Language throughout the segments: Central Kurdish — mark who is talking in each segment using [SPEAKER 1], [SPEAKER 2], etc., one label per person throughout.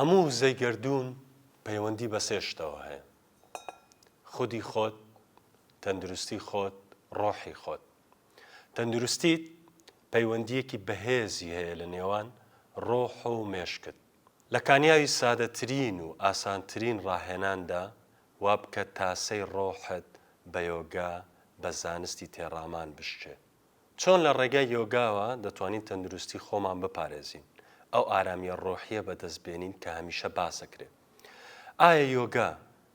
[SPEAKER 1] هەموو زەیگەردوون پەیوەندی بە سێ شتەوە هەیە: خودی خۆت، تەندروستی خۆت، ڕۆحی خۆت. تەندروستیت پەیوەندیەکی بەهێزی هەیە لە نێوان ڕۆح و مێشکت. لە کانیاوی سادەترین و ئاسانترین ڕاهێناندا وا بکە تاسەی ڕۆحت بە یۆگا بە زانستی تێڕامان بشکێ. چۆن لە ڕێگای یۆگاوە دەتوانین تەندروستی خۆمان بپارێزین، ئەو ئارامیە ڕۆحیە بەدەستبێنین کە هەمیشە باسەکرێ. ئایا یۆگا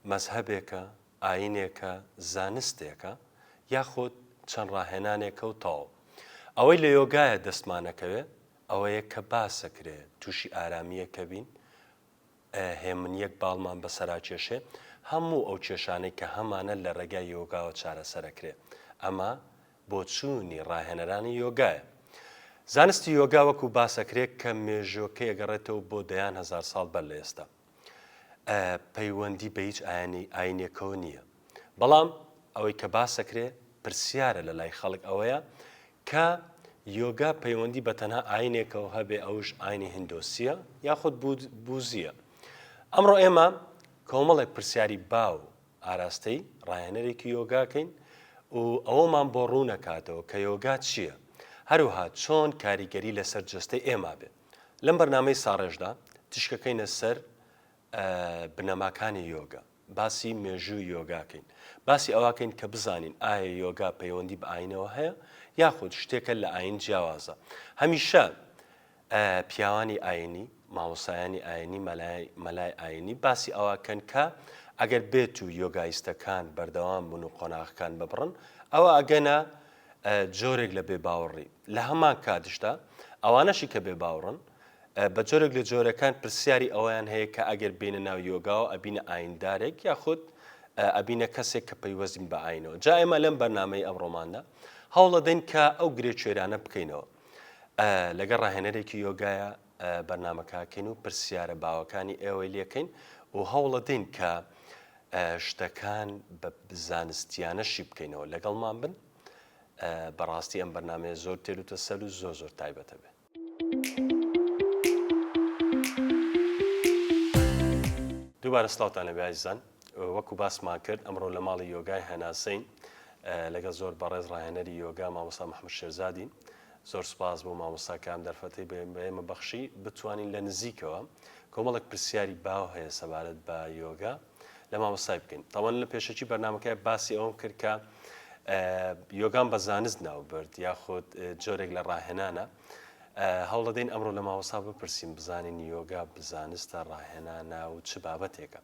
[SPEAKER 1] مەزهەبێکە، ئاینێکە، زانستێکە، یاخود چەند ڕاهێنانێکە و تەواو؟ ئەوەی لە یۆگایە دەستمانەکەوێ ئەوەیە کە باسەکرێ تووشی ئارامیەکە بین، هێمنیەک باڵمان بەسەراکێشێ، هەموو ئەو کێشانەی کە هەمانە لە ڕێگای یۆگاوە چارەسەرەکرێ. ئەمە بۆ چوونی ڕاهێنەرانی یۆگایە. زانستی یۆگا وەکو باسەکرێت کە مێژووەکە ئەگەڕێتەوە بۆ دەیان هەزار ساڵ بەر لە ئێستا. پەیوەندی بە هیچ ئاینێکەوە نییە. بەڵام ئەوەی کە باسەکرێ پرسیارە لە لای خەڵک ئەوەیە کە یۆگا پەیوەندی بە تەنها ئاینێکەوە هەبێ، ئەوش ئاینی هندۆسیە یاخود بوزیە. ئەمڕۆ ئێمە کۆمەڵێک پرسیاری باو ئاراستەی ڕاهێنەرێکی یۆگاکەین و ئەوەمان بۆ ڕوونەکاتەوە کە یۆگا چییە، هەروها چۆن کاریگەری لەسەر جەستەی ئێمە بێ. لەم بەرنامەی ساڕێژدا تشکەکەینە سەر بنەماکانی یۆگا، باسی مێژووی یۆگاکەین، باسی ئەوەکەین کە بزانین ئایا یۆگا پەیوەندی بە ئاینەوە هەیە یاخود شتێکە لە ئاین جیاوازە. هەمیشە پیاوانی ئاینی، مامۆسایانی ئاینی، مەلای ئاینی باسی ئەوەکەن کە ئەگەر بێت و یۆگایستەکان بەردەوام بوون و قۆناغەکان ببڕن، ئەوە ئەگەنە جۆرێک لە بێباوەڕی. لە هەمان کاتشدا ئەوانەشی کە بێباوەڕن بە جۆرێک لە جۆرەکان پرسیاری ئەویان هەیە کە ئەگەر بینە ناو یۆگاوە ئەبینە ئایندارێک یاخود ئەبینە کەسێک کە پەیوەستین بە ئاینەوە. جا ئێمە لەم بەرنامەی ئەمڕۆماندا هەوڵ دەدەین کە ئەو گرێگوێرانە بکەینەوە. لەگەڵ ڕاهێنەرێکی یۆگایە بەرنامەکەکەین و پرسیارە باوەکانی ئێوەی لێکەین و هەوڵ دەدەین کە شتەکان بە زانستیانەشی بکەینەوە. لەگەڵمان بن، بەڕاستی ئەم بەرنامەیە زۆر تێروتە سەر و زۆر تایبەتە بێ. دووبارە سڵاوتان لەبێ عەزیزان. وەکو باسمان کرد ئەمڕۆ لە ماڵی یۆگای هەناسەین لەگەڵ زۆر بەڕێز ڕاهێنەری یۆگا مامۆستا محەممەد شێرزادین. زۆر سوپاس بۆ مامۆستاکەم دەرفەتەی بە ئێمە بەخشی بتوانین لە نزیکەوە کۆمەڵێک پرسیاری باو هەیە سەبارەت بە یۆگا لە مامۆستای بکەین. تاوان لە پێشەکی بەرنامەکەی باسی ئەوم کرد کە یۆگان بە زانست ناوبرد یاخود جۆرێک لە ڕاهێنانە. هەوڵ دەدەین ئەمڕۆ لە مامۆستا بپرسیم بزانین یۆگا بزانستە ڕاهێنانە و چ بابەتێکە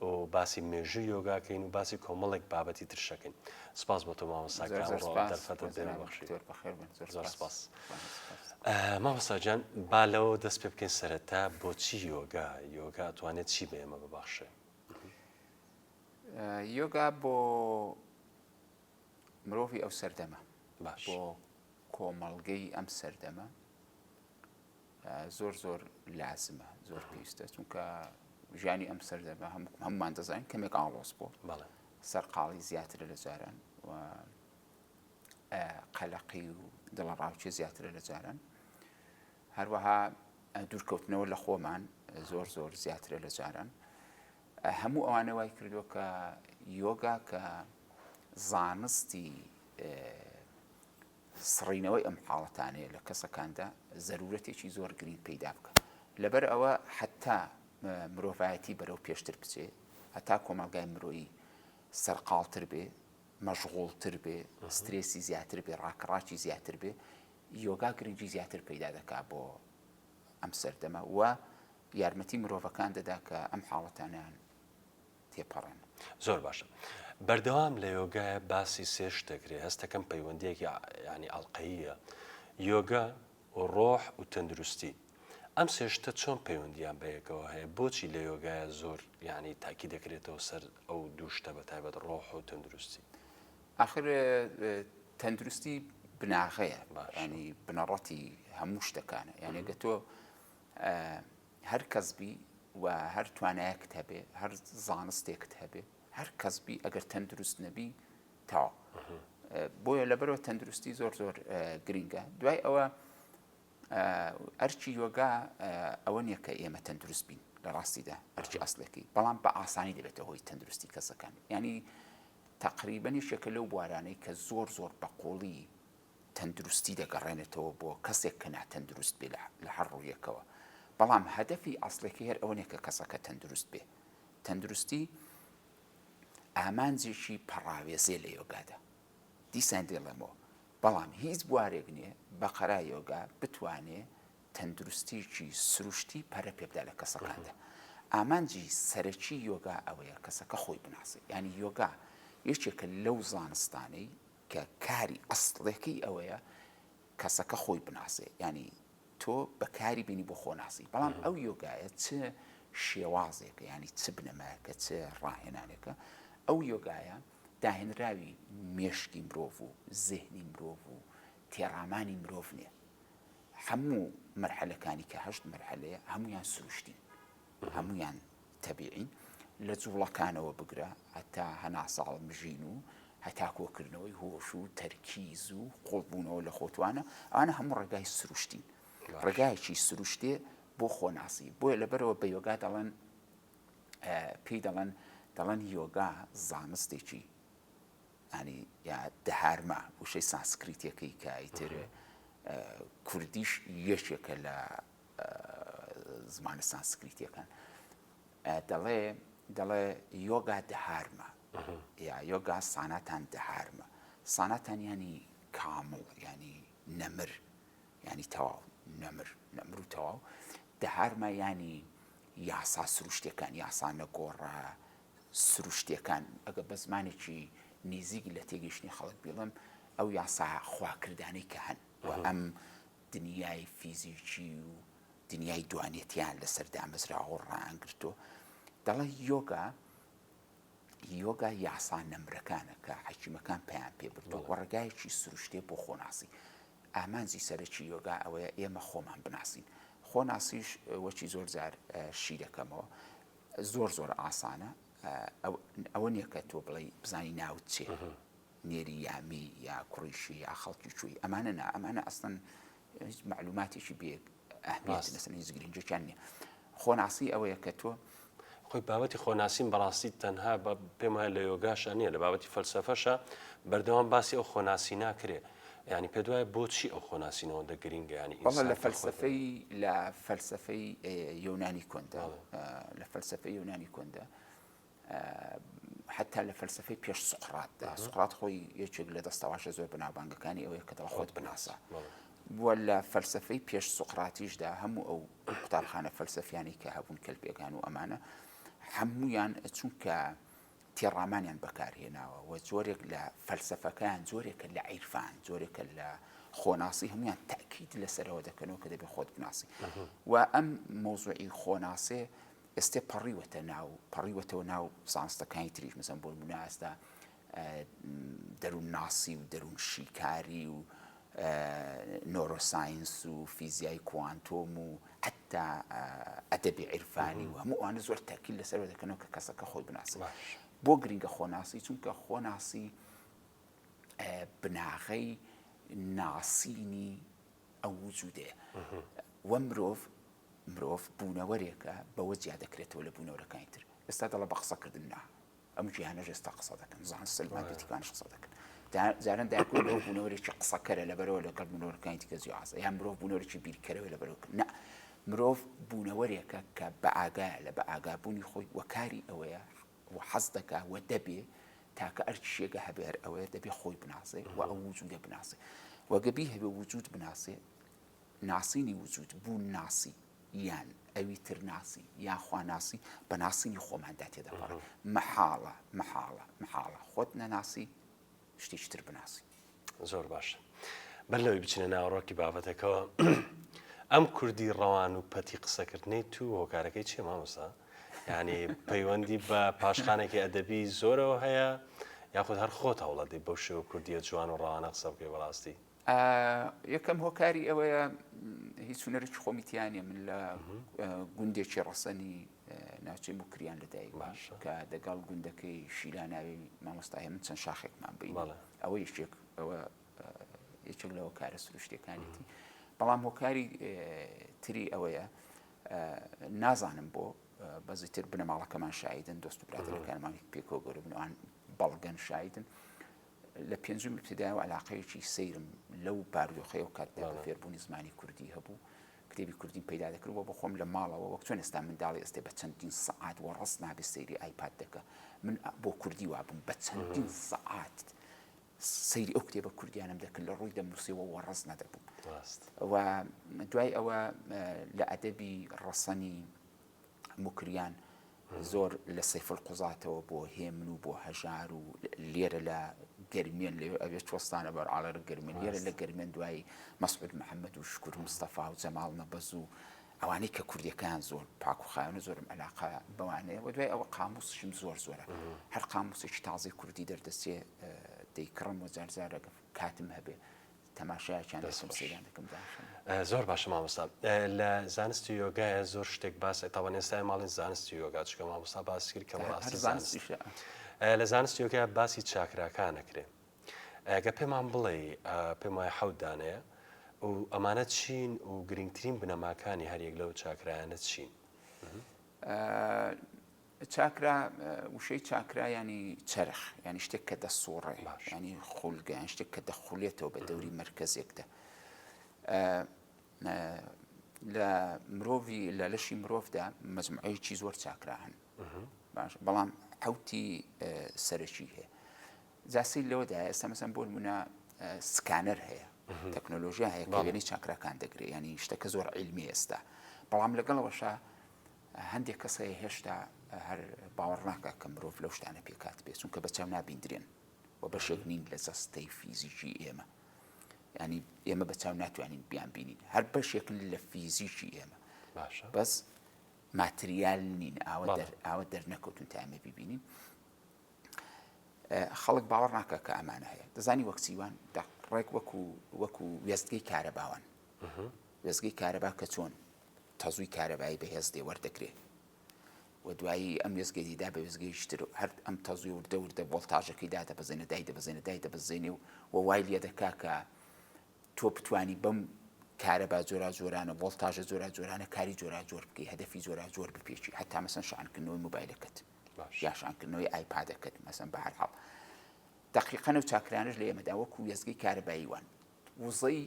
[SPEAKER 1] و باسی مێژووی یۆگاکەین و باسی کۆمەڵێک بابەتی ترشەکەین. سپاس بۆ تۆ مامۆستاکە دەرفەتە بێبەخشی. زۆر سپاس. مامۆستا جان، با لەوە دەست پێ بکەین سەرەتا بۆچی یۆگا ئەتوانێت چی بە ئێمە ببەخشێ؟
[SPEAKER 2] یۆگا بۆ مرۆڤی ئەو سەردەمە، بۆ کۆمەڵگەی ئەم سەردەمە زۆر لازمە، زۆر پێویستە، چونکە ژیانی ئەم سەردەمە هەمومان دەزانین کەمێک ئاڵۆز بوو، سەرقاڵی زیاترە لە جاران و قەلەقی و دڵەڕاوچێ زیاترە لە جاران، هەروەها دوورکەوتنەوە لە خۆمان زۆر زیاترە لە جاران. هەموو ئەوانە وای کردووە کە یۆگا کە زانستی سڕینەوەی ئەم حاڵەتانەیە لە کەسەکاندا زەرورەتێکی زۆر گرنگ پەیدا بکە. لەبەر ئەوە حتا مرۆڤایەتی بەرەو پێشتر بچێ، هەتا کۆمەڵگای مرۆیی سەرقاڵتر بێ، مەشغوڵتر بێ، سترێسی زیاتر بێ، ڕاکەڕاکی زیاتر بێ، یۆگا گرنگی زیاتر پەیدا دەکات بۆ ئەم سەردەمە و یارمەتی مرۆڤەکان دەدا کە ئەم حاڵەتانیان تێپەڕێن.
[SPEAKER 1] زۆر باشە. بەردەوام لە یۆگایە باسی سێ شتەکرێ، هەستەکەم پەیوەندیەکی ینی ئەڵقەییە: یۆگا و ڕۆح و تەندروستی. ئەم سێ شتە چۆن پەیوەندیان بەیەکەوە هەیە؟ بۆچی لە یۆگایە زۆر ینی تاکی دەکرێتەوە سەر ئەو دوو شتە بەتایبەت ڕۆح و تەندروستی؟
[SPEAKER 2] ئاخر تەندروستی بناغەیە، ینی بنەڕەتی هەموو شتەکانە. یعنی گە تۆ هەر کەس بی و هەر توانایەکت هەبێ، هەر زانستێکت هەبێ، هەر کەس بی ئەگەر تەندروست نەبی تاوە. بۆیە لەبەرەوە تەندروستی زۆر گرینگە. دوای ئەوە ئەرچی یۆگا ئەوە نییە کە ئێمە تەندروست بین، لە ڕاستیدا ئەرچی ئەسڵێکی بەڵام بە ئاسانی دەبێتە هۆی تەندروستی کەسەکان ینی تقریبا یەکێکە لەو بوارانەی کە زۆر بە قوڵی تەندروستی دەگەڕێنێتەوە بۆ کەسێک کە ناتەندروست بێ لە هەر ڕوویەکەوە بەڵام هەدەفی ئەسڵێکی هەر ئەوە نیە کە کەسەکە تەندروست بێ تەندروستی ئامانجێکی پەڕاوێزێ لە یۆگادا دیسان دێڵێمەوە بەڵام هیچ بوارێک نییە بەقەرا یۆگا بتوانێ تەندروستیکی سروشتی پەرە پێبدا لە کەسەکاندا ئامانجی سەرەکی یۆگا ئەوەیە کەسەکە خۆی بناسێت ینی یۆگا یەکێکە لەو زانستانەی کە کاری ئەسڵێکی ئەوەیە کەسەکە خۆی بناسێ ینی تۆ بەکاری بینی بۆ خۆناسی بەڵام ئەو یۆگایە چ شێوازێکە ینی چ بنەمایەکە چ ڕاهێنانێکە ئەو یۆگایە داهێنراوی مێشکی مرۆڤ و زێهنی مرۆڤ و تێڕامانی مرۆڤ نییە هەموو مەرحەلەکانی کە هەشت مەرحەلەیە هەمویان سروشتین هەمویان تەبیعین لە جوڵەکانەوە بگرە هەتا هەناساڵ مژین و هەتا کۆکردنەوەی هۆش و تەرکیز و قوڵبوونەوە لە خۆتوانە ئەوانە هەموو ڕێگای سروشتین ڕێگایەکی سروشتێ بۆ خۆناسی بۆیە لەبەرەوە بە یۆگا دەڵێن پێی دەڵێن یۆگا زانستێکی ینی یا دەهارمە وشەی سانسکریتیەکەی کە ئیتر کوردیش یەکێکە لە زمانە سانسکریتیەکان دەڵێ یۆگا دەهارمە یا یۆگا ساناتان دەهارمە ساناتان ینی کامڵ ینی نەمر ینی تەواو نەمر و تەواو دەهارمە ینی یاسا سروشتەکان یاسا نەگۆڕە سروشتەکان ئەگە بە زمانێکی نزیک لە تێگەیشتنی خەڵک بڵم ئەو یاسا خواکردانەی کە هەن و ئەم دنیای فیزیکی و دنیای دوانێتیان لەسەر دامەزراوە و ڕائەنگرتۆ دەڵێ یۆگا یاسا نەمرەکانە کە حەکیمەکان پێیان پێبردووە و ڕێگایەکی سروشتێ بۆ خۆناسی ئامانجی سەرەکی یۆگا ئەوەیە ئێمە خۆمان بناسین خۆناسیش وەچی زۆر جار شیرەکەمەوە زۆر ئاسانە ئەوە نییە کە تۆ بڵێ بزانی ناوت چێ نێری یامی یا کوڕیشی یا خەڵکی چووی ئەمانە نا ئەمانە ئەستن هیچ معلوماتێکی بێ ئەهمیەت لەسەر هیچ گرنگێکیان نییە خۆناسی ئەوەیە کە تۆ
[SPEAKER 1] خۆی بابەتی خۆناسیم بەڕاستی تەنها پێم وایە لە یۆگاشە نییە لە بابەتی فەلسەفەشە بەردەوام باسی ئەو خۆناسی ناکرێ ینی پێ دوایە بۆچی ئەو خۆناسینەوە دەگرینگە ینی
[SPEAKER 2] لە فەلسەفەی یۆنانی کۆندا لە فەلسەفەی یۆنانی کۆندا حتا لە فەلسەفەی پێش سوقڕاتدا سوقڕات خۆی یەکێک لە دەستەواشە زۆر بەناوبانگەکانی ئەوەیە کە دەڵ خۆت بناسە وە لە فەلسەفەی پێش سوقڕاتیشدا هەموو ئەو قوتابخانە فەلسەفیانی کە هەبوون کەلبێگان و ئەمانە هەمویان چونکە تێڕامانیان بەکارهێناوە و جۆرێک لە فەلسەفەکان جۆرێکە لە عیرفان جۆرێکە لە خۆناسی هەمویان تاکید لەسەرەوە دەکەنەوە کە دەبێت خۆت بناسی و ئەم مۆزوعی خۆناسێ ئێستا پەڕیوەتەوە ناو زانستەکانی تریش مەسەن بۆ نمونە ئێستا دەروون ناسی و دەروون شیکاری و نۆرۆساینس و فیزیای کوانتۆم و حتا ئەدەبی عیرفانی و هەموو ئەوانە زۆر تاکید لەسەرەوە دەکەنەوە کە کەسەکە خۆی بناسێت بۆ گرنگە خۆناسی چونکە خۆناسی بناغەی ناسینی ئەو وجودەیە و مرۆڤ بوونەوەرێکە بەوە جیا دەکرێتەوە لە بوونەوەرەکانی تر ئێستا دەڵە بە قسەکردن نا ئەم جیهانەش ئێستا قسە دەکەن زانست سلماتیکانش قسە دەکەن جاران داکوێت لەوە بوونەوەرێکی قسەکەرە لەبەرەوە لەگەڵ بوونەوەرەکانی دیکە جیاوازە یان مرۆڤ بوونەوەرێکی بیرکەرەوە لەبەرەوە نا مرۆڤ بوونەوەرێکە کە بە ئاگایە لە بە ئاگابوونی خۆی وەکاری ئەوەیە و حەز دەکا و دەبێ تاکە ئەرچێگە هەبێر ئەوەیە دەبێ خۆی بناسێ و ئەو وجودە بناسێ وەگەبی هەبێ وجود بناسێ ناسینی وجود بوون ناسی یان ئەوی تر ناسی یان خوا ناسی بە ناسینی خۆماندا تێدەپەڕێ مەحاڵە خۆت نەناسی شتێکی تر بناسی
[SPEAKER 1] زۆر باشە بەر لەوەی بچینە ناوەڕۆکی بابەتەکەەوە ئەم کوردی ڕەوان و پەتی قسەکردنەی تو هۆکارەکەی چێ مامۆستا ینی پەیوەندی بە پاشخانێکی ئەدەبی زۆرەوە هەیە یاخود هەر خۆت هەوڵەتی بەو شێوە کوردیە جوان و ڕەوانە قسە بکەی بەڕاستی
[SPEAKER 2] یەکەم هۆکاری ئەوەیە هیچ هونەرێکی خۆمیتیانە من لە گوندێکی ڕەسەنی ناوچەی بکریان لەدایک کە دەگەڵ گوندەکەی شیلاناوی مامۆستای من چەند شاخێکمان بین ئەوە یەکێک لەوە کارە سروشتەکانێتی بەڵام هۆکاری تری ئەوەیە نازانم بۆ بەزی تر بنەماڵەکەمان شایدن دۆست و برادەرەکانمان پێکەوە گەورە بنەوەیان بەڵگەن شایدن لە پێنجم ابتدایەوە علاقەیەکی سەیرم لەو بارودۆخەیە و کاتدا بە فێربوونی زمانی کوردی هەبوو کتێبی کوردیم پەیدا دەکردەوە بۆ خۆم لە ماڵەوە وەک چۆن ئێستا منداڵی ئێستا بە چەندین سەعات وەڕەس نابێت سەیری ئایپاد دەکە من بۆ کوردی وابووم بە چەندین سەعات سەیری ئەو کتێبە کوردیانم دەکرد لە ڕووی دەمنووسیەوە وەڕەس نەدەبووم و دوای ئەوە لە ئەدەبی ڕەسەنی موکریان زۆر لە سەیف القوزاتەوە بۆ هێمن و بۆ هەژار و لێرە لە گەرمێن لێ ئەوێت چۆستانە بەر ئاڵەرە گەرمێن لێرە لە گەرمێن دوای مەسعود محەممەد و شکر مستەفا و جەماڵ نەبەز و ئەوانەی کە کوردیەکان زۆر پاک و خاوێنە زۆرم علاقە بەوانەیە و دوای ئەوە قاموسشم زۆرە هەر قاموسێکی تازەی کوردی دەردەچێ دەیکڕم و جارجارە کاتم هەبێ تەماشایەکیان دەسم سەیران دەکەم
[SPEAKER 1] زۆر باشە مامۆستا لە زانستی یۆگایە زۆر شتێک باس تاوان ئێستای ماڵی زانستی یۆگا چکە مامۆستا باس کرد کە ڕاستی زانستی لە زانستی یۆگا باسی چاکراکانەکرێ ئەگە پێمان بڵێ پێم وایە حەوت دانەیە و ئەمانە چین و گرنگترین بنەماکانی هەریەک لەو چاکرایانە چین
[SPEAKER 2] چاکرا وشەی چاکرا ینی چرخ ینی شتێک کە دەسوڕێ ینی خولگە یان شتێک کە دەخولێتەوە بە دەوری مرکزێکدا لە مرۆڤی لە لەشی مرۆڤدا مەجموعەیەکی زۆر چاکرا هەن باش بەڵام حوتی سەرەکی هەیە جاسی لەوەدا ئێستا مەسەن بۆ نمونە سکانەر هەیە تەکنۆلۆژیا هەیە کە وێنەی چاکراکان دەگرێت ینی شتەکە زۆر عیلمی ئێستا بەڵام لەگەڵەوەشە هەندێک کەسەیە هێشتا هەر باوەڕ ناکات کە مرۆڤ لەو شتانە پێکات بێت چونکە بەچاو نابیندرێن و بەشێک نین لە جەستەی فیزیکی ئێمە ینی ئێمە بەچاو ناتوانین بیان بینین هەر بەشێکن لە فیزیکی ئێمە بەس ماتریال نین ئاوە دەرنەکەوتون تا ئێمە ببینین خەڵک باوەڕ ناکات کە ئەمانە هەیە دەزانی وەک چیوان ڕێک وەکو وێستگەی کارەباوان وێستگەی کارەبا کە چۆن تەزووی کارەبایی بەهێز دێ وەردەگرێت و دوایی ئەم وێستگەی دیدا بە وێستگەیشتر هەر ئەم تەزووی وردە ڤۆڵتاژەکەی دا دەبەزێنە دای دەبەزێنێ و وای لێ دەکا کە تۆ بتوانی بەم کارەبا جۆرانە ڤۆڵتاژە جۆرانە کاری جۆر بکەی هەدەفی جۆر بپێچی هەتا مەسەن شانکردنەوەی مۆبایلەکەت یا شانکردنەوەی ئایپادەکەت مەسەن بەهەرحاڵ دەقیقەن و چاکرانش لە ئێمەدا وەکو وێستگەی کارەبایی وان وزەی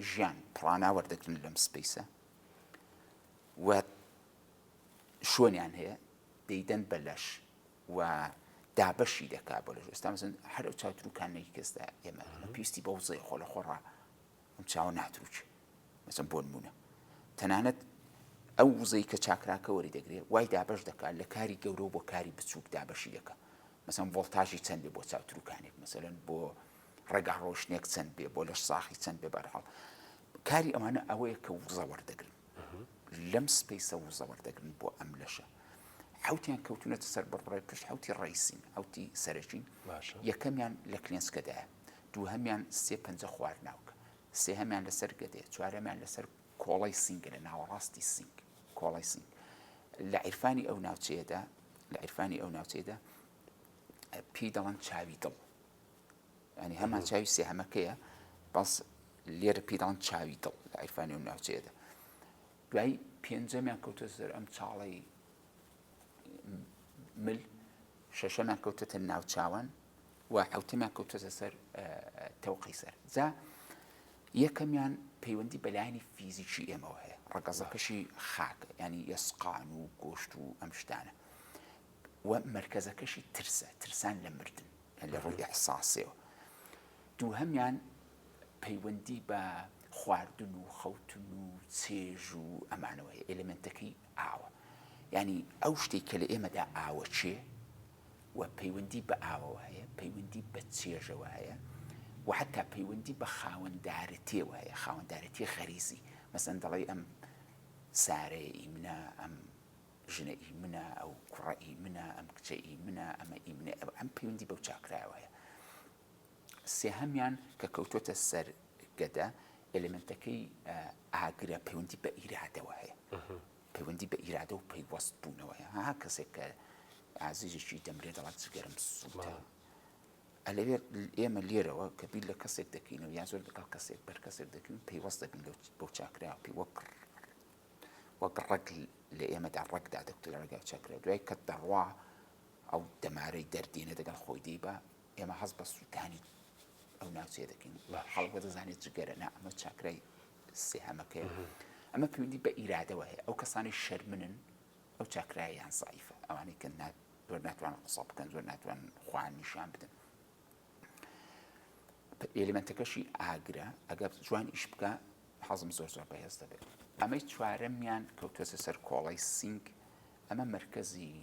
[SPEAKER 2] ژیان پڵانە وەردەگرن لەم سپەیسە و شوۆنیان هەیە دەیدەن بە لەش و دابەشی دەکا بۆ لەش ئێستا مەسەن هەر ئەو چاوتروکانەی کەسدا ئێمە پێویستی بە وزەی خۆ لە خۆڕا ئەم چاوە ناتروچ مەسەن بۆ نمونە تەنانەت ئەو وزەی کە چاکراکە وەری دەگرێت وای دابەش دەکات لە کاری گەورە بۆ کاری بچووک دابەشی دەکا مەسەن ڤۆڵتاژی چەند بێ بۆ چاوتروکانێک مەسەلەن بۆ ڕێگا ڕۆشنێک چەند بێ بۆ لەش ساخی چەند بێ بەرحاڵ کاری ئەمانە ئەوەیە کە وزە وەردەگرن لەم سپەیسە وزە وەردەگرن بۆ ئەم لەشە حوتیان کەوتونەتە سەر بڕڕای پشت حوتی ڕیسین حوتی سەرەکین یەکەمیان لە کلێنسکەدایە دووهەمیان سێ پەنجە خواردناوکە سێهەمیان لەسەر گەدەیە چوارەمیان لەسەر کۆڵەی سینگە لە ناوەڕاستی سینگ کۆڵەی سینگ لە عیرفانی ئەو ناوچەیەدا پێی دەڵێن چاوی دڵ ینی هەمان چاوی سێهەمەکەیە بەس لێرە پێی دەڵێن چاوی دڵ لە عیرفانی ئەو ناوچەیەدا دوای پێنجەمیان کەوتە سەر ئەم چاڵەی مل شەشەمیان کەوتەتە ناوچاوان و حوتەمیان کەوتەتە سەر تەوقی سەر جا یەکەمیان پەیوەندی بەلایانی فیزیکی ئێمەوە هەیە ڕەگەزەکەشی خاکە ینی ئەسقان و گۆشت و ئەم شتانە و مرکزەکەشی ترسان لە مردن لە ڕووی ئەحساسیەوە دووهەمیان پەیوەندی بە خواردن و خەوتن و چێژ و ئەمانەوە هەیە ئێلمنتەکەی ئاوە ینی ئەو شتێک کە لە ئێمەدا ئاوە چێ و پەیوەندی بە ئاوەوە هەیە پەیوەندی بە چێژەوە هەیە و حتا پەیوەندی بە خاوەندارەتێوە هەیە خاوەندارەتی غەریزی مەسەن دەڵێ ئەم سارەیە منە ئەم ژنە منە ئەو کوڕە منە ئەم کچە منە ئەمە منە ئەم پەیوەندی بەو چاکرایەوە هەیە سێهەمیان کە کەوتۆتە سەر گەدە ئێلمنتەکەی ئاگرە پەیوەندی بە ئیرادەوە هەیە پەیوەندی بە ئیرادە و پەیوەست بوونەوە هەیە ها کەسێک کە ئازیزێکی دەمرێت دەڵات جگەرم سووتە ئەلەوێت ئێمە لێرەوە کە بیر لە کەسێک دەکەینەوە یا زۆر لەگەڵ کەسێک بەر کەسێک دەکەین پەیوەست دەبین بەو چاکرا پێی وەک ڕەگ لە ئێمەدا ڕێکدا دەکتۆ لە ڕێگای چاکرا دوای کە دەڕوا ئەو دەمارەی دەردێنە دەگەڵ خۆی دیبە ئێمە هەست بە سووتانی ئەو ناوچێ دەکەین خەڵک دەزانێت جگەرە نا ئەمە چاکرای سێهەمەکەیە ئەمە پەیوەندی بە ئیرادەوە هەیە ئەو کەسانی شەرمنن ئەو چاکراییان زایفە ئەوانەی کە زۆر ناتوانن قسە بکەن زۆر ناتوانن خوان نیشان بدەن ئێلیمەنتەکەشی ئاگرە ئەگەر جوان ئیش بکە حەزم زۆر بەهێز دەبێت ئەمەی چوارەمیان کەوتوەسە سەر کۆڵی سینگ ئەمە مرکزی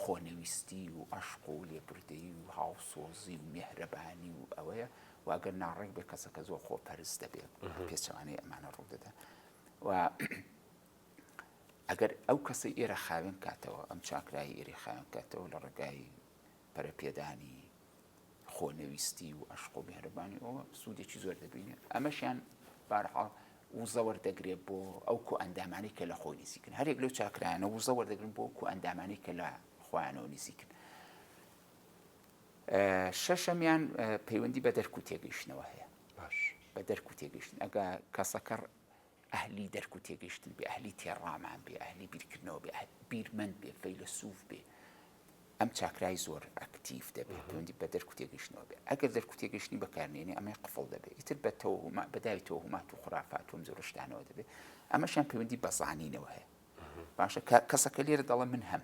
[SPEAKER 2] خۆنەویستی و عەشق و لێبوردەیی و هاوسۆزی و میهرەبانی و ئەوەیە واگەر ناڕێک بێ کەسەکە زۆر خۆپەرست دەبێت پێچەوانەی ئەمانە ڕوو دەدا و ئەگەر ئەو کەسەی ئێرە خاوێن کاتەوە ئەم چاکرایی ئێرە خاوێن کاتەوە لە ڕێگای پەرەپێدانی خۆنەویستی و عەشق و میهرەبانی ئەوە سوودێکی زۆر دەبینێت ئەمەشیان بەهەرحاڵ وزە وەردەگرێت بۆ ئەو کۆ ئەندامانەی کە لە خۆی نزیکن هەرێک لەو چاکرایانە وزە وەردەگرن بۆ کۆ ئەندامانەی کە لە خۆیانەوە نزیکن شەشەمیان پەیوەندی بە دەرک و تێگەیشتنەوە هەیە بە دەرک و تێگەیشتن ئەگە کەسەکە ئەهلی دەرک و تێگەیشتن بێ ئەهلی تێڕامان بێ ئەهلی بیرکردنەوە بێ بیرمەند بێ فەیلسوف بێ ئەم چاکرای زۆر ئەکتیف دەبێت پەیوەندی بە دەرک و تێگەیشتنەوە بێ ئەگەر دەرک و تێگەیشتنی بەکارنێنێ ئەمەی قفڵ دەبێت ئیتر بە بەداوی تۆهمات و خوڕافات و زۆر شتانەوە دەبێت ئەمەشیان پەیوەندی بە زانینەوە هەیە باشە کەسەکە لێرە دەڵێ من هەم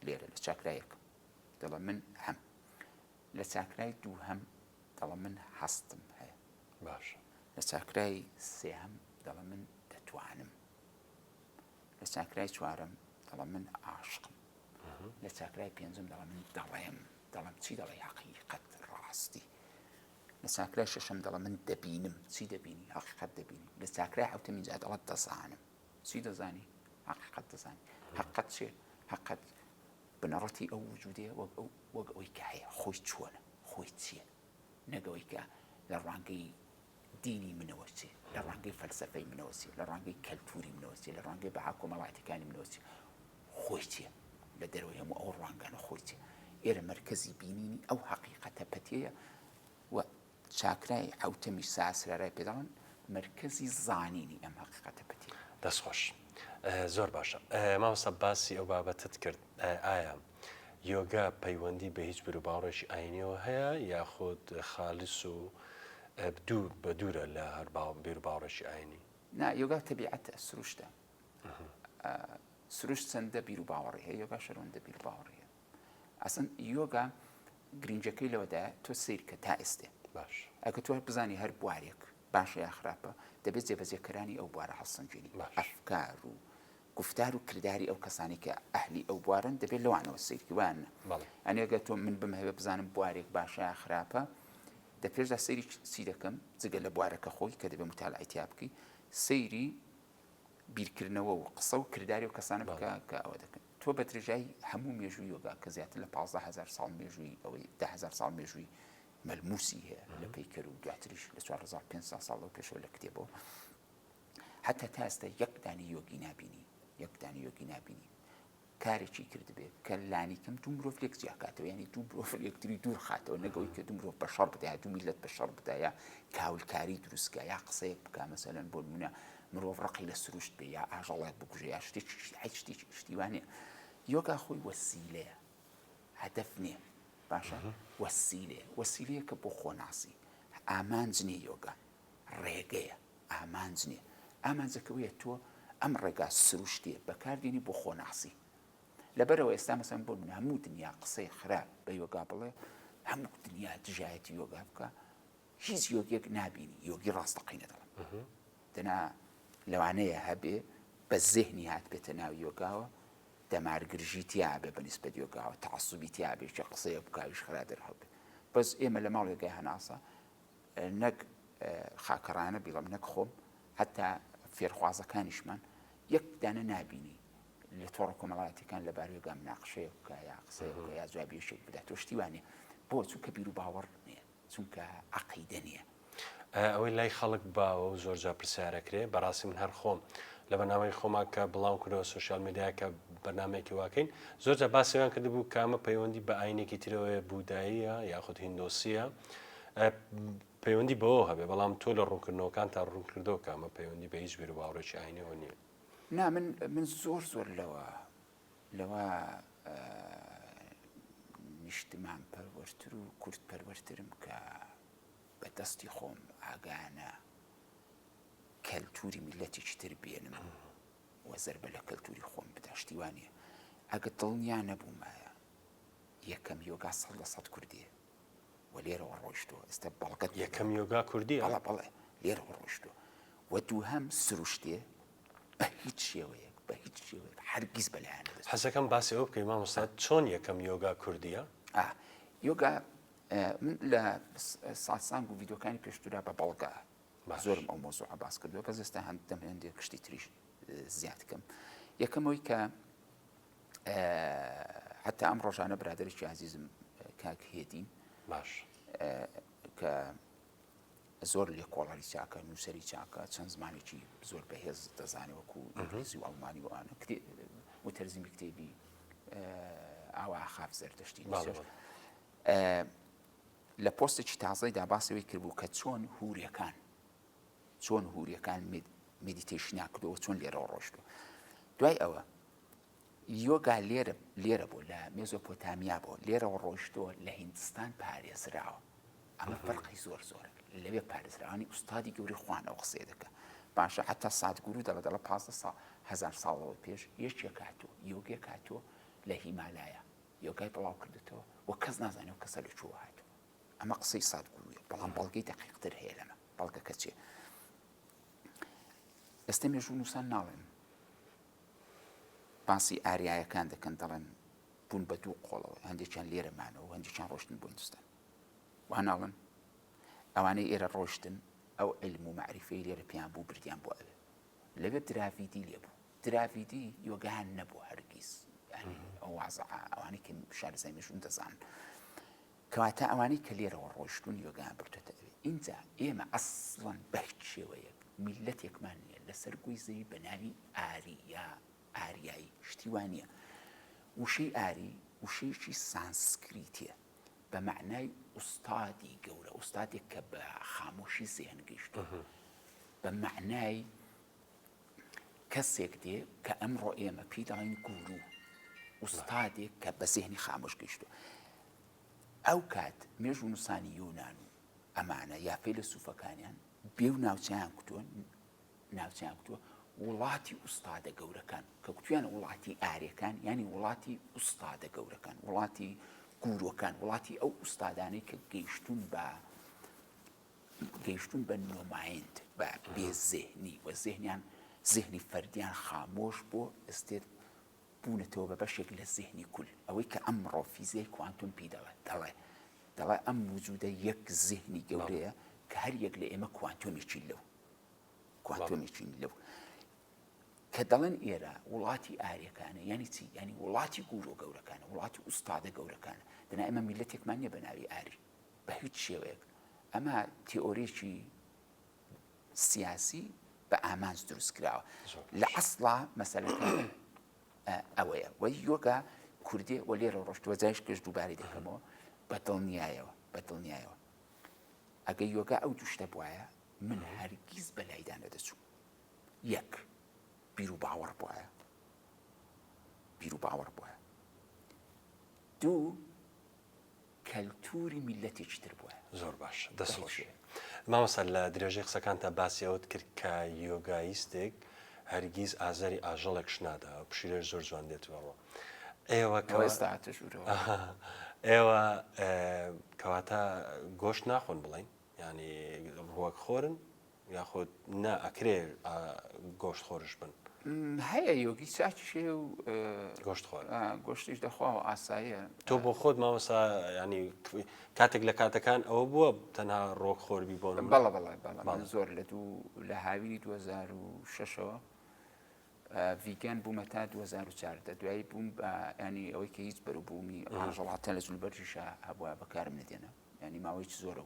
[SPEAKER 2] لێرە لە چاکرایەکە دەڵێ من هەم لە چاکرای دوو هەم دەڵێ من هەستم هەیە
[SPEAKER 1] باش
[SPEAKER 2] لە چاکرای سێهەم دەڵێ من دەتوانم لە چاکرای چوارەم دەڵێ من عاشقم لە چاکرای پێنجم دەڵێ من دەڵێم چی دەڵێ حەقیقەت ڕاستی لە چاکرای شەشەم دەڵێ من دەبینم چی دەبینی حەقیقەت دەبینی لە چاکرای حەوتەمی جا دەڵێ دەزانم چی دەزانی حەقیقەت دەزانی حەقیقەت چێ حەقیقەت بنەڕەتی ئەو وجودەیە وەک ئەوەی کە هەیە خۆی چۆنە خۆی چییە نەگەوەی کە لە ڕانگەی دینی منەوە چێ لە ڕانگەی فەلسەفەی منەوە چێ لە ڕانگەی کەلتوری منەوە چێ لە ڕانگەی بەها کۆمەڵایەتەکانی منەوە چێ خۆی چییە لە دەرەوەی هەموو ئەو ڕوانگانە خۆی چێ ئێرە مەرکەزی بینینی ئەو حەقیقەتە پەتەیە و چاکرای حەوتەمی ساسرارای پێداڵن مەرکەزی زانینی ئەم حەقیقەتە پەتەیە
[SPEAKER 1] دەستخۆش زۆر باشە مامۆستا باسی ئەو بابەتت کرد ئایا یۆگا پەیوەندی بە هیچ بروباڕێکی ئاینیەوە هەیە یاخود خالیس و بە دوورە لە هەر بیرروباڕێکی ئاینی
[SPEAKER 2] نا یۆگا تەبیعەتە سروشتە سروشت چەندە بیر و باوەڕی هەیە یۆگا شەرەوەندە بیر و باوەڕی هەیە ئەسەن یۆگا گرنگەکەی لەوەدایە تۆ سیر کە تا ئێستێ
[SPEAKER 1] باش
[SPEAKER 2] ئەگە تۆ بزانی هەر بوارێک باشە یا خراپە دەبێت جێبەجێکەرانی ئەو بوارە هەڵسەنجێنی ئەفکار و گفتار و کردداری ئەو کەسانی کە ئەهلی ئەو بوارن دەبێت لەوانەوە سیرکی وانە ئەنێگە تۆ من بمهێ بزانم بوارێک باشە یا خراپە دەپێشدا سەیری چی دەکەم جگە لە بوارەکە خۆی کە دەبێت متالعەتیا بکەی سەیری بیرکردنەوە و قسە و کردداری و کەسانە بکە کە ئەوە دەکەن تۆ بە درێژای هەموو مێژووی یۆگا کە زیاتر لە 15,000 ساڵ مێژووی ئەوەی 10,000 ساڵ مێژووی مەلموسی هەیە لە پەیکەر و دواتریش لە 4500 ساڵ لەو پێشەوە لە کتێبەوە حتا تا ئێستا یەک دانی یۆگی نابینی یەک دانی یۆگی نابینی کارێکی کرد بێت کە لانی کەم دوو مرۆڤ لێک جیاکاتەوە ینی دوو مرۆڤ یەکتری دوور خاتەوە نەگەوەی کە دوو مرۆڤ بە شەڕ بدایە دوو میلەت بە شەڕ بدایە کاولکاری دروستکە یا قسەیەک بکە مەسەلەن بۆ نمونە مرۆڤ ڕقی لە سروشت بێ یا ئاژەڵێک بکوژێ یا شتێکی شتیوانێ یۆگا خۆی وەسیلەیە هەدەف نییە باشە وەسیلەیە کە بۆ خۆناسی ئامانج نییە یۆگا ڕێگەیە ئامانج نییە ئامانجەکەوەیە تۆ ئەم ڕێگا سروشتێ بەکاردێنی بۆ خۆناسی لەبەرەوە ئێستا مەسەن بۆ من هەموو دنیا قسەی خراپ بە یۆگا بڵێ هەموو دنیا دژایەتی یۆگا بکە هیچ یۆگێک نابینی یۆگی ڕاستەقینە دەڵم دەنا لەوانەیە هەبێ بە زێهنی هات بێتە ناو یۆگاوە دەمارگرژی تیا بێ بەنسبەت یۆگاوە تەعەسوبی تیا بێ چ قسەیە بکاویش خرا دەرهەڵبێ بەس ئێمە لە ماڵ یۆگای هەناسە نەک خاکەڕانە بیڵم نەک خۆم هەتا فێرخوازەکانیشمان یەک دانە نابینی لە تۆڕە کۆمەڵایەتیەکان لەبار یۆگا مناقشەیە بکە یا قسەیە بکە یا جوابێشێک بدات تۆ شتی وانێ بۆ چونکە بیر و باوەڕ نییە چونکە عەقیدە نییە
[SPEAKER 1] ئەوەی لای خەڵک باوە و زۆرجار پرسیارەکرێ بەڕاستی من هەر خۆم لە بەنامەی خۆما کە بڵاو کردەوە سوشیال میدیا کە بەنامەیەکی واکەین زۆرجار باسییان کردبوو کامە پەیوەندی بە ئاینێکی ترەوەی بووداییە یاخود هیندۆسیە پەیوەندی بەوە هەبێ بەڵام تۆ لە ڕوونکردنەوەکان تا ڕوونکردەوە کامە پەیوەندی بە هیچ بیر و باوەڕێکی ئاینیەوە نییە
[SPEAKER 2] نا من زۆر لەوە نیشتمان پەروەرتر و کورت پەروەرترم کە بەدەستی خۆم ئاگانە کەلتوری میلەتێکی تر بێنم و زەربە لە کەلتوری خۆم بدە شتیوانە ئەگە دڵنیا نەبوومایە یەکەم یۆگا 100% کوردیە و لێرەوە ڕۆیشتووە ئێستا بەڵگەت
[SPEAKER 1] یەکەم یۆگا کوردیە
[SPEAKER 2] بەڵێ لێرەوە ڕۆیشتووە و دووهەم سروشتێ بە هیچ شێوەیەک هەرگیز بەلایەنە دەست
[SPEAKER 1] حەزەکەم باسی ئەوە بکەی مامۆستا چۆن یەکەم یۆگا کوردیە
[SPEAKER 2] یۆگا من لە ساسانگ و ڤیدۆکانی پێشترا بە بەڵگە زۆرم ئەو مۆزوعە باس کردووە بەس ئێستا هەندێک کشتی تریش زیاد بکەم یەکەمەوەی کە حتا ئەم ڕۆژانە برادێکی عزیزم کاک هێدین
[SPEAKER 1] باش
[SPEAKER 2] کە زۆر لێکۆڵەری چاکە نووسەری چاکە چەند زمانێکی زۆر بەهێز دەزانێت وەکو ئینگلیزی و ئەڵمانی وانە و تەرجیمی کتێبی ئاوا خاف زەردەشتی لە پۆستێکی تازەیدا باسەوەی کردبوو کە چۆن هوریەکان مدیتیشنیا کردەوە چۆن لێرەوە ڕۆشتووە دوای ئەوە یۆگا لێرە بۆ لە مێزۆپۆتامیا بۆ لێرەوە ڕۆیشتووە لە هیندستان پارێزراوە ئەمە فەرقی زۆرە لەوێ پارێزراوانی ئوستادی گەوری خوان ئەو قسێ دەکە باشە حتا سادگورو دەڵە 15,000 ساڵەوە پێش یەکێک هاتووە یۆگێک هاتووە لە هیمالایە یۆگای بڵاو کردێتەوە و کەس نازانێت و کەسە لەکوێ هاتووە ئەمە قسەی سادگورویە بەڵام بەڵگەی دەقیقتر هەیە لەمە بەڵگەکە چێ ئێستا مێژوو نووسان ناڵێن باسی ئاریایەکان دەکەن دەڵێن بوون بە دوو قۆڵەوە هەندێکیان لێرەمانەوە و هەندێکیان ڕۆشتن بۆ هیندستان واناڵن ئەوانەی ئێرە ڕۆشتن ئەو علم و معریفەی لێرە پێیان بوو بردیان بۆ ئەوێ لەوێ دراڤیدی لێبوو دراڤیدی یۆگاهان نەبوو هەرگیز ئەو وازعە ئەوانەی کە شارەزای مێژوون دەزانن کەواتە ئەوانەی کە لێرەوە ڕۆشتون یۆگاهان بردوێتە ئەوێ اینجا ئێمە ئەسڵەن بە هیچ شێوەیەک میلەتێکمان نییە لەسەر گوی زەوی بە ناوی ئاریایی شتیوانە وشەی ئاری وشەیەکی سانسکریتیە بە معنای ئوستادی گەورە ئوستادێک کە بە خامۆشی زێن گەیشتووە بە معنای کەسێک دێ کە ئەمڕۆ ئێمە پێی دەڵێن گورو ئوستادێک کە بە زێنی خامۆش گەیشتووە ئەو کات مێژوو نووسانی یۆنان و ئەمانە یا فەیلسوفەکانیان بێ و ناوچەیان کتووە وڵاتی ئوستادە گەورەکان کە کوتویانە وڵاتی ئاریەکان ینی وڵاتی ئوستادە گەورەکان وڵاتی گورۆکان وڵاتی ئەو ئوستادانەی کە گەیشتون بە نۆمایند بە بێزێهنی و زێهنی فەردیان خامۆش بۆ ئێستێت بوونەتەوە بە بەشێک لە زێهنی کول ئەوەی کە ئەمڕۆ فیزیای کوانتۆم پێی دەڵێ ئەم وجودە یەک زێهنی گەورەیە کە هەر یەک لە ئێمە کوانتۆمێکی لەو کە دەڵێن ئێرە وڵاتی ئاریەکانە یعنی چی ینی وڵاتی گورۆ گەورەکانە وڵاتی ئوستادە گەورەکانە دەنا ئێمە میلەتێکمان نییە بە ناوی ئاری بە هیچ شێوەیەک ئەمە تیۆرێکی سیاسی بە ئامانج دروست کراوە لە ئەسڵا مەسەلەکە ئەوەیە وەی یۆگا کوردی و لێرە ڕۆشتووە جایش گەشت دووبارەی دەکەمەوە بە دڵنیایەوە ئەگە یۆگا ئەو دوشتە بواە من هەرگیز بەلایدا نەدەچوو یەک بیر و باوەڕ بواە دوو کەلتوری میلەتێکی تر بواە
[SPEAKER 1] زۆر باش دەستخۆش مامۆستا لە درێژەی قسەکانتە باسی ئەوت کرد کە یۆگاییستێک هەرگیز ئازاری ئاژەڵێک نادا و پشیلەش زۆر جوان دێتەوە ئێوە کەواتە گۆشت ناخۆن بڵین ینی ڕووەک خۆرن یاخۆت نا ئەکرێ گۆشت خۆرش بن
[SPEAKER 2] هەیە یۆگی چاچێ و گۆشتیش دەخوا و ئاساییە
[SPEAKER 1] تۆ بۆ خۆت مامۆستا ینی کاتێک لە کاتەکان ئەوە بووە تەنها ڕۆک خۆربی بۆ
[SPEAKER 2] بەڵێ زۆر لە هاویری 2006ەوە ڤیگان بوومە تا 2014 دوایی بووم بە ینی ئەوەی کە هیچ بەروبوومی ڕژەڵاتە لە جولبەرژیشە هەبووە بەکارم نەدێنە ینی ماوەیەکی زۆرە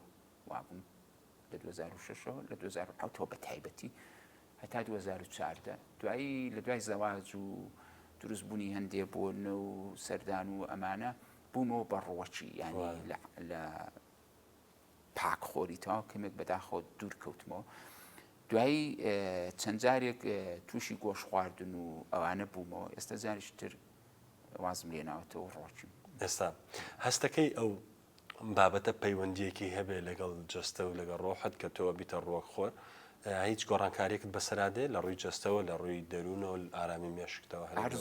[SPEAKER 2] وابووم لە 2006ەوە لە 2007ەوە بە تایبەتی هەتا 2014 دوایی لە دوای زەواج و دروستبوونی هەندێک بۆن و سەردان و ئەمانە بوومەوە بە ڕۆچی ینی لە پاکخۆریتەوە کەمێک بەداخۆ دوور کەوتمەوە دوایی چەند جارێک تووشی گۆش خواردن و ئەوانە بوومەوە ئێستا جاریشتر وازم لێ ناوەتەوە ڕۆچم.
[SPEAKER 1] ئێستا هەستەکەی ئەو بابەتە پەیوەندیەکی هەبێ لەگەڵ جەستە و لەگەڵ ڕۆحت کە تۆ بیتە ڕۆکخۆر هیچ گۆڕانکاریەکت بەسەرادێ لە ڕووی جەستەوە لە ڕووی دەروونەوە ئارامی مێشکتەوە
[SPEAKER 2] هەر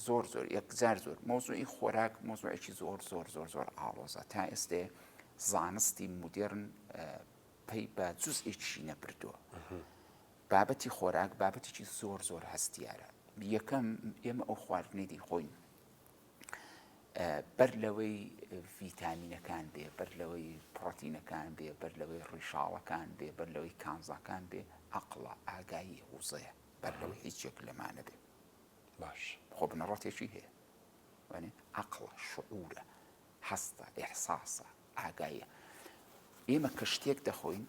[SPEAKER 2] زۆر یەکجار زۆر مۆزوعی خۆراک مۆزوعێکی زۆر ئاڵۆزە تا ئێستێ زانستی مدرن پێی بە جوزئێکی نەبردووە. بابەتی خۆراک بابەتێکی زۆر هەستیارە. یەکەم ئێمە ئەو خواردنەی دەیخۆین بەر لەوەی ڤیتامینەکان بێ، بەر لەوەی پڕۆتینەکان بێ، بەر لەوەی ڕیشاڵەکان بێ، بەر لەوەی کانزاکان بێ، عەقڵە ئاگایی وزەیە، بەر لەوەی هیچێک لەمانە بێ.
[SPEAKER 1] باش
[SPEAKER 2] خۆ بنەڕەتێکی هەیە عەقڵە، شعورە، هەستە، ئێحساسە، ئاگایە. ئێمە کە شتێک دەخۆین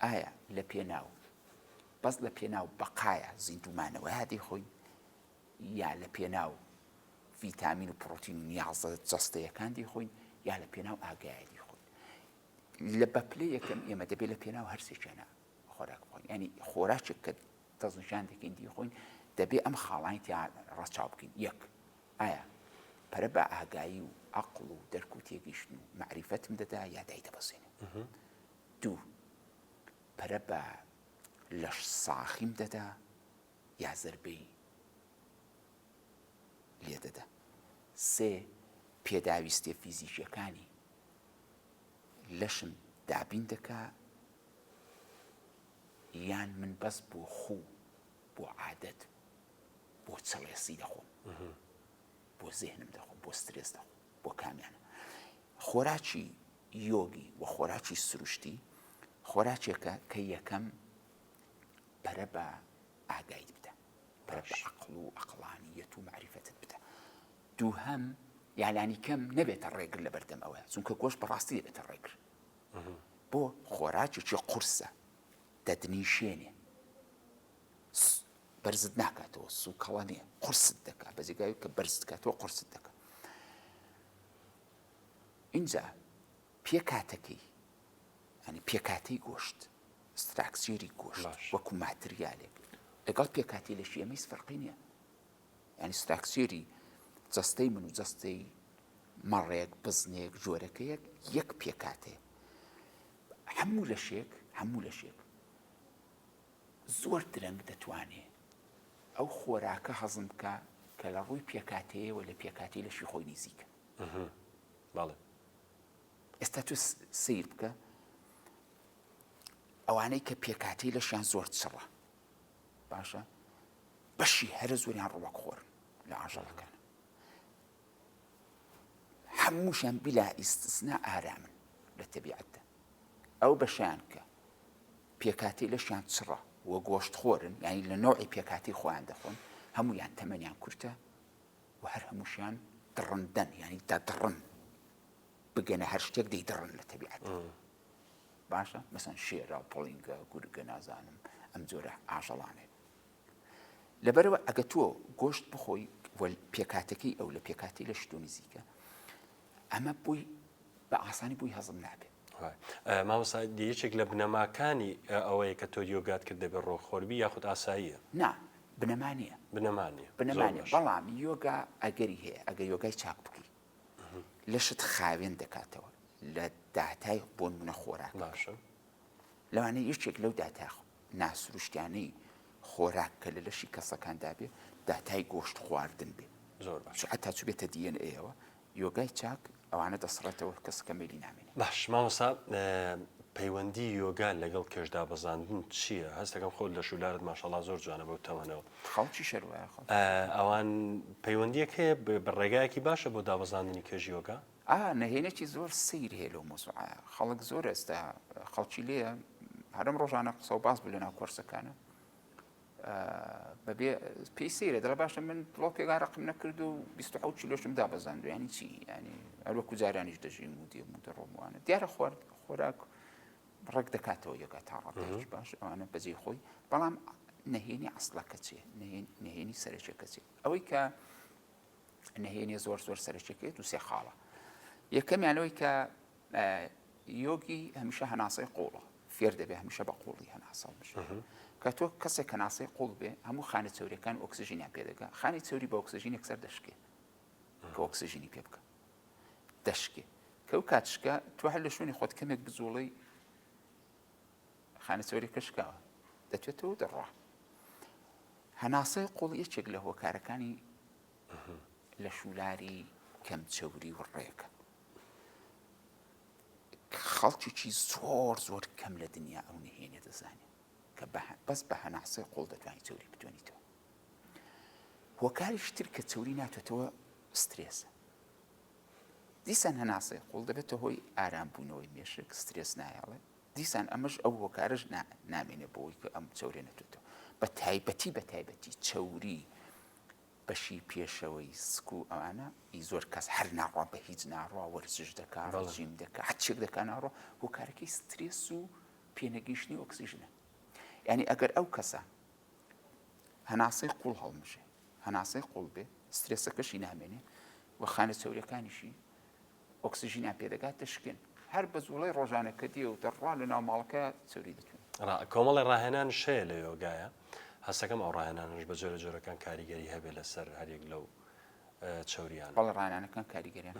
[SPEAKER 2] ئایا لە پێناو بەس لە پێناو بەقایە زیندومانەوە دەیخۆین یا لە پێناو ڤیتامین و پڕۆتین و نیازە جەستەیەکان دەیخۆین یا لە پێناو ئاگایە دەیخۆین. لە بەپلەی یەکەم ئێمە دەبێت لە پێناو هەرسێکیانە خۆراک بخۆین. ینی خۆراکێک کە دەستنیشان دەکەین دەیخۆین دەبێت ئەم خاڵانی تیا ڕەچاو بکەین. یەک ئایا پەرە بە ئاگایی و عەقڵ و دەرک و تێگەیشتن و معریفەتم دەدا یا دای دەبەزێنێ. دوو پەرە بە لەش ساخیم دەدا یا زەربەی لێ دەدا. سێ پێداویستێ فیزیکیەکانی لەشم دابین دەکا یان من بەس بۆ خوو بۆ عادەت بۆ چڵێسی دەخۆم، بۆ زێنم دەخۆم، بۆ سترێس دەخۆم، بۆ کامیانە. خۆراکی یۆگی و خۆراکی سروشتی خۆراکێکە کە یەکەم پەرە بە ئاگایت بدە، پەرە بە عەقڵ و عەقڵانیەت و معریفەتت بدە. دووهەم یالانی کەم نەبێتە ڕێگر لە بەردەم ئەوە، چونکە گۆشت بەڕاستی دەبێتە ڕێگر. بۆ خۆراکێکی قورسە دەدنیشێنێ، بەرزت ناکاتەوە، سوکەڵە نییە، قورست دەکات بە جێگای کە بەرزت کاتەوە قورست دەکات. اینجا پێکاتەکەی ینی پێکاتەی گۆشت، ستراکچێری گۆشت وەکو ماتریالێک لەگەڵ پێکاتی لەشی ئەمەی فەرقی نییە. ینی ستراکچێری جەستەی من و جەستەی مەڕێک بزنێک جۆرەکەیەک یەک پێکاتەیە. هەموو لەشێک زۆر درەنگ دەتوانێت ئەو خۆراکە هەزم بکە کە لە ڕووی پێکاتەیەوە لە پێکاتی لەشی خۆی نزیکە. ئێستا تو سیر بکە ئەوانەی کە پێکاتی لەشیان زۆر چڕە باشە بەشی هەرە زۆریان ڕوەک خۆرن لە ئاژەڵەکان، هەمووشیان بلا ئیستسنا ئارامن لە تەبیعەتدا. ئەو بەشیان کە پێکاتی لەشیان چڕە وە گۆشت خۆرن، ینی لە نۆعی پێکاتی خۆیان دەخۆن، هەموویان تەمەنیان کورتە و هەر هەمووشیان دڕندەن، ینی دەدڕن بگەنە هەر شتێک دەیدڕن لە تەبیعەتدا. باشە مەسەن شێرە، پڵینگە، گورگە، نازانم ئەم جۆرە ئاژەڵانێ. لەبەرەوە ئەگە تۆ گۆشت بخۆی پێکاتەکەی ئەو لە پێکاتی لە شتۆ نزیکە، ئەمە بووی بە ئاسانی بووی هەزم نابێت.
[SPEAKER 1] مامۆستا یەکێک لە بنەماکانی ئەوەیە کە تۆ یۆگات کرد دەبێت ڕۆخۆربی یاخود ئاساییە؟
[SPEAKER 2] نا بنەمانیە، بەڵام یۆگا ئەگەری هەیە ئەگە یۆگای چاک بکەی لەشت خاوێن دەکاتەوە لە داتای بۆ نمونە خۆراک. لەوانەیە یەکێک لەو داتا ناسروشتیانەی خۆراک کە لە لەشی کەسەکاندا بێ داتای گۆشت خواردن بێ، حتا چوو بێتە دیێنئەوە یۆگای چاک ئەوانە دەسڕێتەوە کەسەکە مێلی نامێنێت.
[SPEAKER 1] باش مامۆستا پەیوەندی یۆگا لەگەڵ کێشدا بەزاندن چییە؟ هەست دەکەم خۆت لە شولارت ماشەڵڵا زۆر جوانە بەو تەمەنەوە.
[SPEAKER 2] خەڵکی شەروایە
[SPEAKER 1] ئەوان پەیوەندیەک هەیە بە ڕێگایەکی باشە بۆ دابەزاندنی کێژ یۆگا؟
[SPEAKER 2] نەهێنێکی زۆر سیر هەیە لەو مۆزوعە. خەڵک زۆر ئێستا خەڵکی لێیە هەرم ڕۆژانە قسە و باس بوو لەناو کۆرسەکانە بەبێ پێی سیرە دەڵێ باشە من بڵۆکێکا ڕقم نەکرد و 27 کیلۆشم دابەزاند و ینی چی؟ ینی هەروەکو جارانیش دەژیم و دێم و دەڕۆموانە دیارە خۆراک ڕێک دەکاتەوە یۆگا تا ڕەتێکی باش ئەوانە بەجێ خۆی، بەڵام نەهێنی ئەسڵەکە چێ؟ نەهێنی سەرچێکە چێ؟ ئەوەی کە نەهێنی زۆر سەرچێکێت و سێ خاڵە. یەکەمیانەوەی کە یۆگی هەمیشە هەناسەی قوڵە، فێر دەبێ هەمیشە بە قوڵی هەناسەڵ بشێ کە تۆ کەسێک هەناسەی قوڵ بێ هەموو خانە چەوریەکان ئۆکسژینیان پێدەگا خانی چەوری بە ئۆکسژینێک سەر دەشکێ کە ئۆکسژینی پێ بکە دەشکێ کە ئەو کاتشکە تۆ هەر لە شوێنی خۆت کەمێک بزوڵی خانە چەوریەکە شکاوە دەتوێتەوە دەڕوا هەناسەی قوڵ یەکێک لە هۆکارەکانی لە شولاری کەم چەوری و ڕێەکە خەڵکیی زۆر زۆر کەم لە دنیا ئەو نهێنێ دەزانێت کە بەس بە هەناسەی قوڵ دەتوانانی چەوری بتوانیتەوە هۆکاریش تر کە چەوری ناتوێتەوە سترێسە دیسان هەناسەی قوڵ دەبێتە هۆی ئارامبوونەوەی مێشک سترێس نایڵێ دیسان ئەمەش ئەو هۆکارش نامێنێ بۆەوەی کە ئەم چەورێ نەتوێتەوە بە تایبەتی چەوری بەشی پێشەوەی سک و ئەوانە زۆر کەس هەر ناڕوا بە هیچ ناڕوا وەرزش دەکا ڕژیم دەکا هەرچێک دەکا ناڕۆ هۆکارەکەی سترێس و پێنەگەیشتنی ئۆکسیژنە یعنی ئەگەر ئەو کەسە هەناسەی قوڵ هەڵمژێ هەناسەی قوڵ بێ سترێسەکەشی نامێنێ و خانە چەوریەکانیشی ئۆکسیژینیان پێدەگات دەشکێن هەر بە زوڵەی ڕۆژانەکە دیە و دەڕوا لە ناو ماڵەکە چەوری دەتوێن
[SPEAKER 1] کۆمەڵی ڕاهێنان شەیە لە یۆگایە هەستەکەم ئەو ڕاهێنانش بە جۆرە جۆرەکان کاریگەری هەبێت لەسەر هەرێک لەو چەوریان
[SPEAKER 2] بەڵ ڕاهێنانەکان کاریگەریان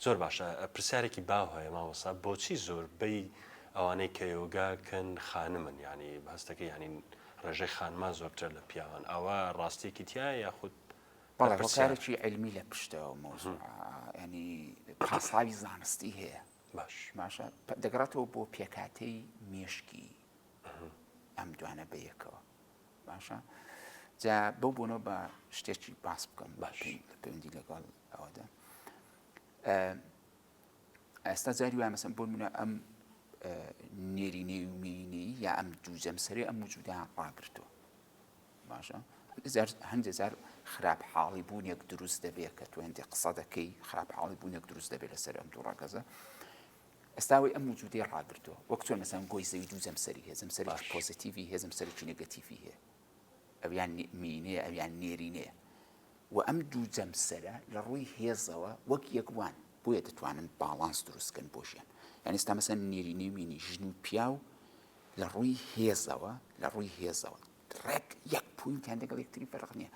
[SPEAKER 1] زۆر باشە پرسیارێکی باو هەیە مامۆستا بۆچی زۆربەی ئەوانەی کە یۆگاکەن خانمن ینی هەستەکە ینی ڕێژەی خانمان زۆرتر لە پیاوان ئەوە ڕاستیەکی تایە یاخود
[SPEAKER 2] بەڵێ هۆکارێکی علمی لە پشتەوە مۆزوع ینی پاساوی زانستی هەیە باشە دەگەڕێتەوە بۆ پێکاتەی مێشکی ئەم دوانە بەیەکەوە باشە جا بەو بوونەوە بە شتێکی باس بکەم باش لە پەیوەندی لەگەڵ ئەوەدا ئێستا جاری وایە مەسەن بۆ منە ئەم نێرینەی و مینەی یا ئەم دوو جەمسەری ئەم وجودیان ڕاگرتووە باشە هەندێک جار خراپ حاڵی بوونێک دروست دەبێت کە تۆ هەندێک قسە دەکەی خراپ حاڵی بوونێک دروست دەبێت لەسەر ئەم دوو ڕاگەزە ئێستاوی ئەم وجودی ڕاگرتووە وەک چۆن مەسەن گۆی زەوی دوو جەمسەری هەیە جەمسەرێکی پۆزیتیڤی هەیە جەمسەرێکی نێگەتیڤی هەیە ئەویان مینەیە ئەویان نێرینەیە و ئەم دوو جەمسەرە لە ڕووی هێزەوە وەک یەکوان بۆیە دەتوانن باڵانس دروستکەن بۆشیان یعنی ئێستا مەسەن نێرینەی و مینی ژن و پیاو لە ڕووی هێزەوە ڕێک یەک پوینتیان لەگەڵ یەکتری فەرق نییە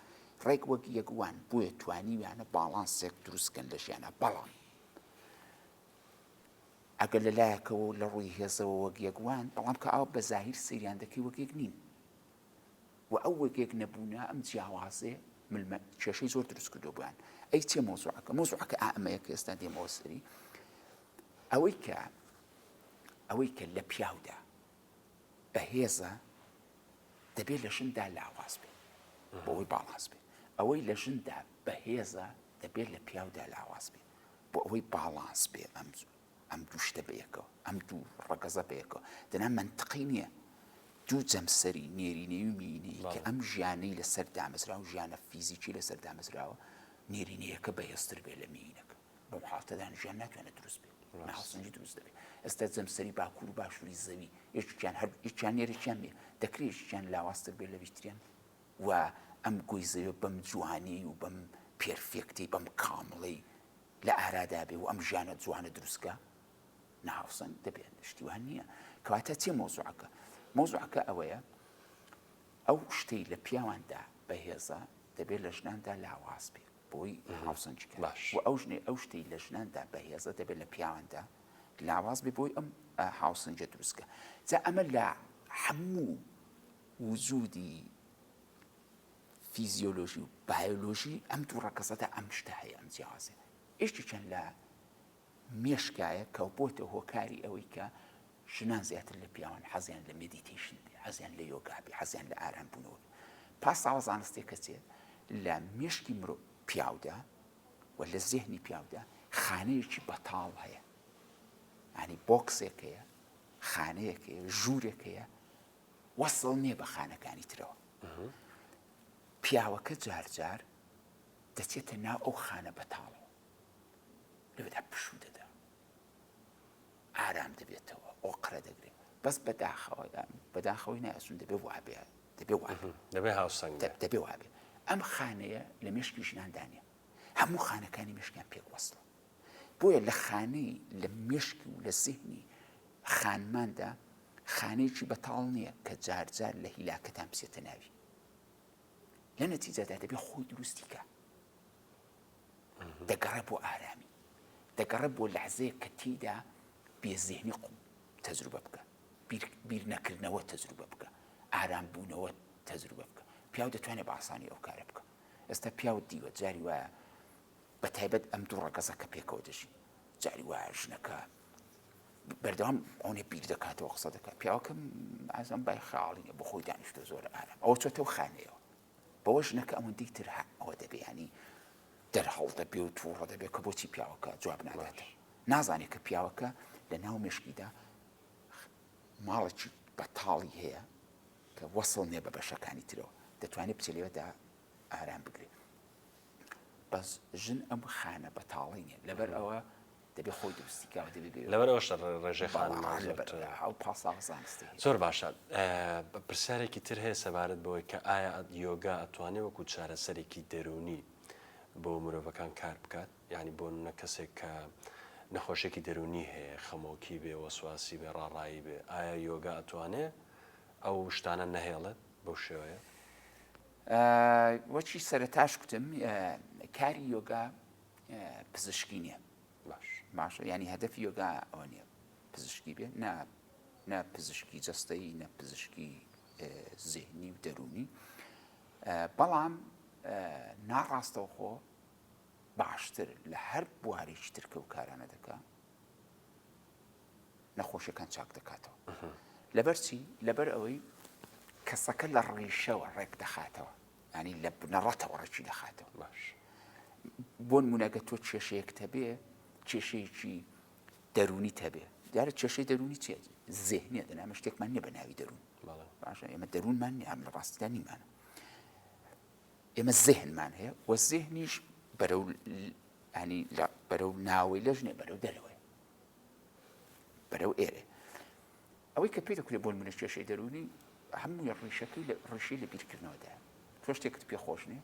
[SPEAKER 2] ڕێک وەک یەکوان بۆیە توانیویانە باڵانسێک دروستکەن لە ژیانە بەڵام ئەگەر لە لایەکەوە لە ڕووی هێزەوە وەک یەکوان بەڵام کە ئەو بە زاهیر سەیریان دەکەی وەک یەک نین و ئەو وەکێک نەبوونە ئەم جیاوازێ کێشەی زۆر دروست کردو بوویان ئەی چێ مۆزوعەکە ئەمەیە کە ئێستا دێمەوە سەری ئەوەی کە لە پیاودا بەهێزە دەبێت لە ژندا لاواز بێ بۆەوەی باڵانس بێ ئەوەی لە ژندا بەهێزە دەبێت لە پیاودا لاواز بێ بۆ ئەوەی باڵانس بێ ئەم دوو شتە بەیەکەوە ئەم دوو ڕەگەزە بەیەکەوە دەنا منطقی نییە دوو جەمسەری نێرینەی و مینەی کە ئەم ژیانەی لەسەر دامەزرا و ژیانە فیزیکی لەسەر دامەزراوە نێرینەیەکە بەهێزتر بێ لە مینەکە بۆ حاڵەتەدا ژیان ناتوانێت دروست بێت ناوسنجی دروست دەبێت ئێستا جەمسەری باکوور و باشووری زەوی هیچیان نێرێکیان بێ دەکرێت هیچیان لاواازتر بێت لە ویتریان و ئەم گۆی زەوی بەم جوانی و بەم پێرفێکتی بەم کامڵەی لە ئارادا بێ و ئەم ژیانە جوانە دروستکە ناوسنگ دەبێت شتیوان نییە کەواتە چێ مۆزوعەکە ئەوەیە ئەو شتەی لە پیاواندا بەهێزە دەبێت لە ژناندا لاواز بێ بۆی هاوسەنجکە و ئەو شتەی لە ژناندا بەهێزە دەبێت لە پیاواندا لاواز بێ بۆی ئەم هاوسەنجە دروستکە جا ئەمە لە هەموو وجودی فیزیۆلۆژی و بایۆلۆژی ئەم دوو ڕەگەزەدا ئەم شتە هەیە ئەم جیاوازێ ئیشتی چەند لە مێشکایە کە بۆتە هۆکاری ئەوەی کە ژنان زیاتر لە پیاوان حەزیان لە مێدیتیشن بێ حەزیان لە یۆگا بێ حەزیان لە ئارامبوونەوە بێ پاساوە زانستێکە چێت لە مێشکی مرۆ پیاودا و لە زێهنی پیاودا خانەیەکی بەتاڵ هەیە ینی بۆکسێک هەیە خانەیەک هەیە ژوورێک هەیە وەسڵ نییە بە خانەکانی ترەوە پیاوەکە جارجار دەچێتە ناو ئەو خانە بەتاڵەوە لەوێدا پشوو دەدا ئارام دەبێتەوە ئۆقرە دەگرێت بەس بەداخەوەی نایسون دەبێ وابێ دەبێ وابێ ئەم خانەیە لە مێشکی ژناندانە هەموو خانەکانی مێشکیان پێک وەسڵە بۆیە لە خانەی لە مێشکی و لە زیهنی خانماندا خانەیەکی بەتاڵ نییە کە جار جار لە هیلاکەتان بچێتە ناوی لە نەتیجەدا دەبێت خۆی دروستیکە دەگەڕێ بۆ ئارامی دەگەڕێ بۆ لەحزەیە کە تێیدا بێزێنی تەجروبە بکە بیر نەکردنەوە تەجروبە بکە ئارام بوونەوە تەجروبە بکە پیاو دەتوانێت بە ئاسانی ئەو کارە بکە ئێستا پیاوت دیوە جاری وایە بە تایبەت ئەم دوو ڕەگەزە کە پێکەوە دەژین جاری وایە ژنەکە بەردەوام ئەوێ بیر دەکاتەوە قسە دەکات پیاوەکەم ئازم بای خاڵینە بۆ خۆی دانیشتە زۆر ئارام ئەوە چۆتەوە خانەیەوە بەوە ژنەکە ئەوەندەی تر ئەوە دەبێ ینی دەرهەڵ دەبێ و تووڕە دەبێت کە بۆچی پیاوەکە جواب ناداتەوە نازانێت کە پیاوەکە لە ناو مێشکیدا ماڵێکی بەتاڵی هەیە کە وەسڵ نییە بە بەشەکانی ترەوە دەتوانێت بچێلێوەدا ئارام بگرێت بەس ژن ئەم خانە بەتاڵی نیە لەبەر ئەوە دەبێت خۆی دروستیکەوە دەبێت
[SPEAKER 1] لەبەر ئەوش ڕێژەی خان
[SPEAKER 2] ئەو پاساغ زانستی
[SPEAKER 1] زۆر باشە پرسیارێکی تر هەیە سەبارەت بەوەی کە ئایا یۆگا ئەتوانێت وەکو چارەسەرێکی دەرونی بۆ مرۆڤەکان کار بکات یعنی بۆ نە کەسێک کە نەخۆشێکی دەرونی هەیە خەمۆکی بێ وەسواسی بێ ڕاڕایی بێ ئایا یۆگا ئەتوانێت ئەو شتانە نەهێڵێت بەو شێوەیە
[SPEAKER 2] وەچی سەرەتاش کوتم کاری یۆگا پزیشکی نییە باشە ینی هەدەفی یۆگا ئەوە نییە پزیشکی بێ نە پزیشکی جەستەیی نە پزیشکی زێنی و دەرونی بەڵام ناڕاستەوە خۆ باشتر لە هەر بوارێکی ترکە و کارانە دەکات نەخۆشیەکان چاک دەکاتەوە لەبەر چی لەبەر ئەوەی کەسەکە لە ڕێشەوە ڕێک دەخاتەوە ینی لە بنەڕەتەوە ڕێکی دەخاتەوە باش بۆ نمونەگە تۆ کێشەیەک هەبێ کێشەیەکی دەرونی هەبێ دیارە کێشەی دەرونی چێت زێهنیە دەنامە شتێکمان نییە بە ناوی دەرون باشە ئێمە دەرونمان نیە ئەم لە ڕاستیدا نیمانە ئێمە زێهنمان هەیە وە زێهنیش بەرەو ناوەی لەژ نیە بەرەو دەرەوەی بەرەو ئێرە ئەوەی کە پێی دەکرێت بۆ منە کێشەی دەرونی هەمووی ڕیشەکەی لە ڕیشەی لە بیرکردنەوەدایە تۆ شتێکت پێ خۆش نیە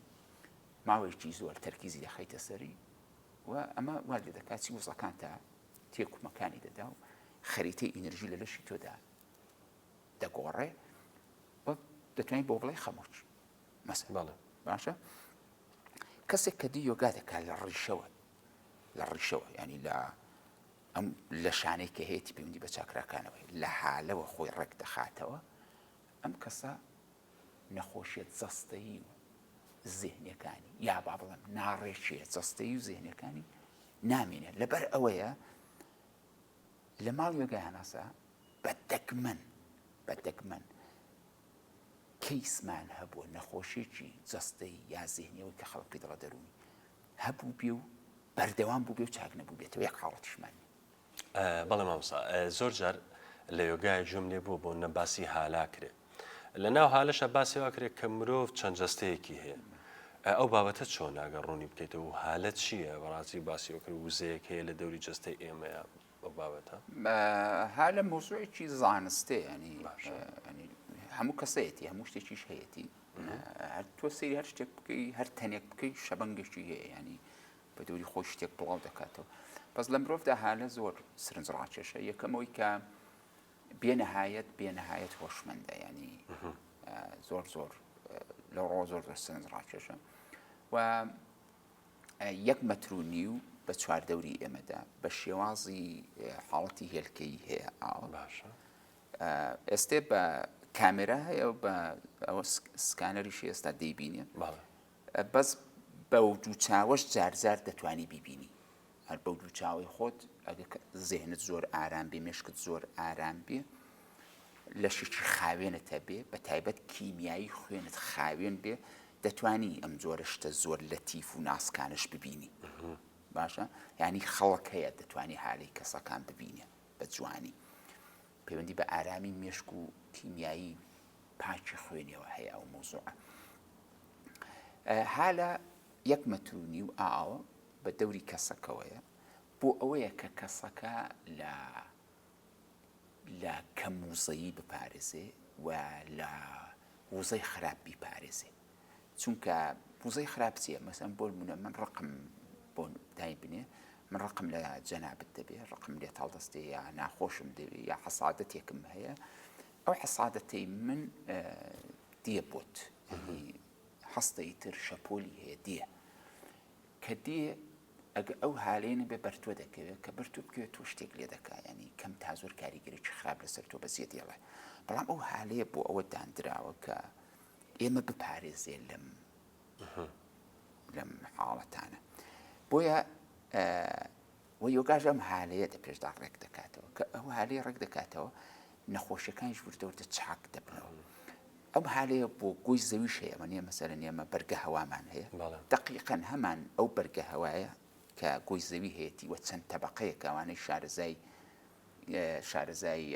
[SPEAKER 2] ماوەیەکی زۆر تەرکیزی دەخەیتە سەری و ئەمە وا لێ دەکات چی وزەکان تا تێکومەکانی دەدا و خەریتەی ئینەرژی لە لەشی تۆدا دەگۆڕێ و دەتوانیت بۆ بڵێ خەمۆچ مەسەڵەن باشە کەسێک کە دی یۆگا دەکات لە ڕیشەوە ینی لە شانەی کە هەیەی پەیوەندی بە چاکراکانەوەی لە حالەوە خۆی ڕێک دەخاتەوە ئەم کەسە نەخۆشیێت جەستەیی و زێهنیەکانی یا با بڵێم ناڕێکیە جەستەیی و زێهنیەکانی نامێنێت لەبەر ئەوەیە لە ماڵ یۆگای هەناسا بەدەگمەن کەیسمان هەبووە نەخۆشیێکی جەستەیی یا زێهنیەوەی کە خەڵکی دڵە دەرونی هەبوو بێ و بەردەوام بوو بێ و چاک نەبوو بێتەوە یەک حاڵەتیشمان
[SPEAKER 1] بەڵێ مامۆستا زۆر جار لە یۆگای جۆم لێ بوو بۆ نەباسی هالا کرێ لە ناو هالەشە باسیوا کرێت کە مرۆڤ چەند جەستەیەکی هەیە ئەو بابەتە چۆن ئاگەڕوونی بکەیتەوە و حالەت چییە بەڕاستی باسیەوە کرد وزەیەک هەیە لە دەوری جەستەی ئێمەیە ئەو بابەتە
[SPEAKER 2] ها لە مۆزوعێکی زانستێ ینی هەموو کەسەیەتی هەموو شتێکیش هەیەی تۆ سەیری هەر شتێک بکەی هەر تەنێک بکەی شەبەنگێکی هەیە ینی بە دەوری خۆی شتێک بڵاو دەکاتەوە بەس لە مرۆڤدا هالە زۆر سرنجڕاکێشە یەکەمەوەی کە بێنەهایەت هۆشمەندە ینی زۆر لە ڕۆ زۆر سرنجڕاکێشە و 1.5 مەتر بە چواردەوری ئێمەدا بە شێوازی حاڵەتی هێلکەی هەیە
[SPEAKER 1] باشە
[SPEAKER 2] ئێستێ بە کامێرا هەیە و بە ئەوە سکانەریشی ئێستا دەیبینێ بەس بە دوو چاوەش جارجار دەتوانی بیبینی هەر بەو دوو چاوەی خۆت ئەگە زێهنت زۆر ئارام بێ مێشکت زۆر ئارام بێ لەشێکی خاوێنت هەبێ بە تایبەت کیمیایی خوێنت خاوێن بێ دەتوانی ئەم جۆرە شتە زۆر لەتیف و ناسکانش ببینی باشە ینی خەڵک هەیە دەتوانی حالەی کەسەکان ببینێ بە جوانی پەیوەندی بە ئارامی مێشک و کیمیایی پاکی خوێنەوە هەیە ئەو مۆزوعە حالە 1.5 مەتر ئاوە بە دەوری کەسەکەوەیە بۆ ئەوەیە کە کەسەکە لە کەم وزەیی بپارێزێ و لە وزەی خراپ بیپارێزێ چونکە وزەی خراپ چیە مەسەن بۆ نمونە من ڕقم بۆ دای بنێ من ڕقم لە جەنابەت دەبێ ڕقم لێ تاڵدەستێ یا ناخۆشم دەوێ یا حەسادەتێکم هەیە ئەو حسادەتەی من دیە بۆت هەستەی تر شەپۆلی هەیە دیە کە دێ ئەگە ئەو هالێنە بێ بەرتۆ دەکەوێت کە بەرتۆ بکەوێت تۆ شتێک لێ دەکا ینی کەم تا زۆر کاریگەریی خراپ لەسەر تۆ بەزیە دێڵێ بەڵام ئەو هالەیە بۆ ئەوە دانراوە کە ئێمە بپارێزێ لەم حاڵەتانە بۆیە و یۆگاژ ئەم هالەیە دە پێشدا ڕێک دەکاتەوە کە ئەو هالەیە ڕێک دەکاتەوە نەخۆشیەکانیش وردەوردە چاک دەبنەوە ئەم هالەیە بۆ گۆی زەویش هەیە ئەمە مەسەرەن ئێمە بەرگە هەوامان هەیە دقیقەن هەمان ئەو بەرگە هەوایە کە گۆی زەوی هەیەی وە چەند تەبەقەیەک ئەوانەی شارەزای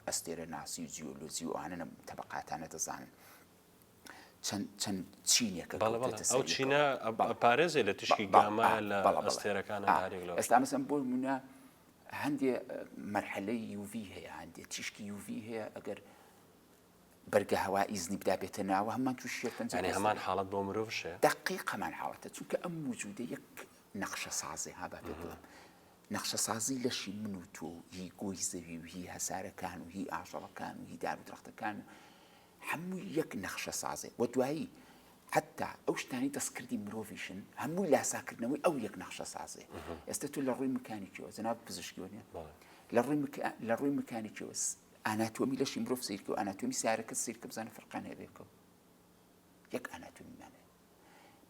[SPEAKER 2] ئەستێرە ناسی و جیۆلۆجی و ئەوانە تەبەقاتانە دەزانن چەند چینێکە
[SPEAKER 1] ئەو چینە پارێزێ لە تشکی گامایە لە ئەستێرەکانە
[SPEAKER 2] ئێستا مەسەن بۆ نمونە هەندێ مەرحەلەی یوڤی هەیە هەندێک تیشکی یوڤی هەیە ئەگەر بەرگە هەوا ئیزنی بدابێتە ناوە هەمان تووشێت
[SPEAKER 1] هەمان حاڵەت بۆ مرۆڤشێ
[SPEAKER 2] دقیق هەمان حاڵەتە چونکە ئەم موجودە یەک نەخشە سازێ ها با پێ بڵێم نەخشە سازی لەشی من و تۆ هی گۆی زەوی و هی هەسارەکان و هی ئاژەڵەکان و هی دار و درەختەکان هەموو یەک نەخشە سازێ و دوایی حتا ئەو شتانی دەستکردی مرۆڤیشن هەمووی لاساکردنەوەی ئەو یەک نەخشە سازێ ئێستا تو لە ڕووی مکانیکیەوە جەناب پزیشکیوە لە ڕووی مکانیکیەوە ئاناتۆمی لەشی مرۆڤ سیرکە و ئاناتۆمی سیارەکە سیرکە بزانە فەرقان هەبێکەوە یەک ئاناتۆمیمانە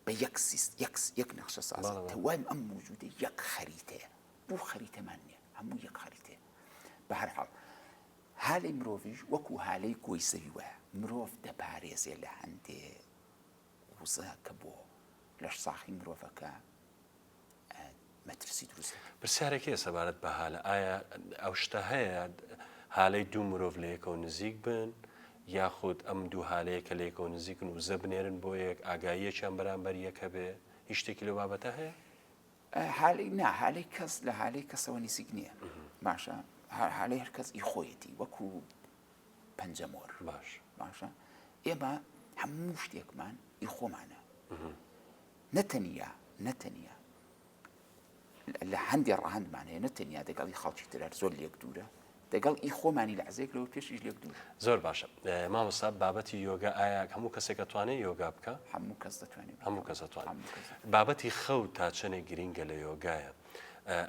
[SPEAKER 2] بە یەک نەخشە سازێ تەوایم ئەم موجودە یەک خەریتەیە بۆ خەریتەمان نییە هەموو یەک خەریتەیە بە هەر حاڵ هالەی مرۆڤیش وەکو هالەی گۆی زەوی وایە مرۆڤ دەپارێزێ لە هەندێ وزە کە بۆ لەش ساخی مرۆڤەکە مەترسی دروست
[SPEAKER 1] پرسیارێکی سەبارەت بە هالە ئایا ئەو شتە هەیە هالەی دوو مرۆڤ لە یەکەوە نزیک بن یاخود ئەم دوو هالەیە کە لە یەکەوە نزیکن و زە بنێرن بۆ یەک ئاگاییەکیان بەرامبەر یەکە بێ هیچ شتێکی لەو بابەتە هەیە
[SPEAKER 2] هالەی کەس لە هالەی کەسەوە نزیک نییە باشە هالەی هەر کەس ئی خۆیەتی وەکو پەنجەمۆر باشە ئێمە هەموو شتێکمان ئی خۆمانە نەتەنیا لە هەندێ ڕەهەندمان هەیە نەتەنیا دەگەڵی خەڵکی ترەر زۆر لێک دوورە دەگەڵ ئی خۆمانی لە عزێک لەوە پێشیش لێک دوورە
[SPEAKER 1] زۆر باشە مامۆستا بابەتی یۆگا ئایا هەموو کەسێک دەتوانێت یۆگا بکە
[SPEAKER 2] هەموو کەس دەتوانێت
[SPEAKER 1] هەموو کەس دەتوانێت بابەتی خەوت تا چەندێک گرینگە لە یۆگایە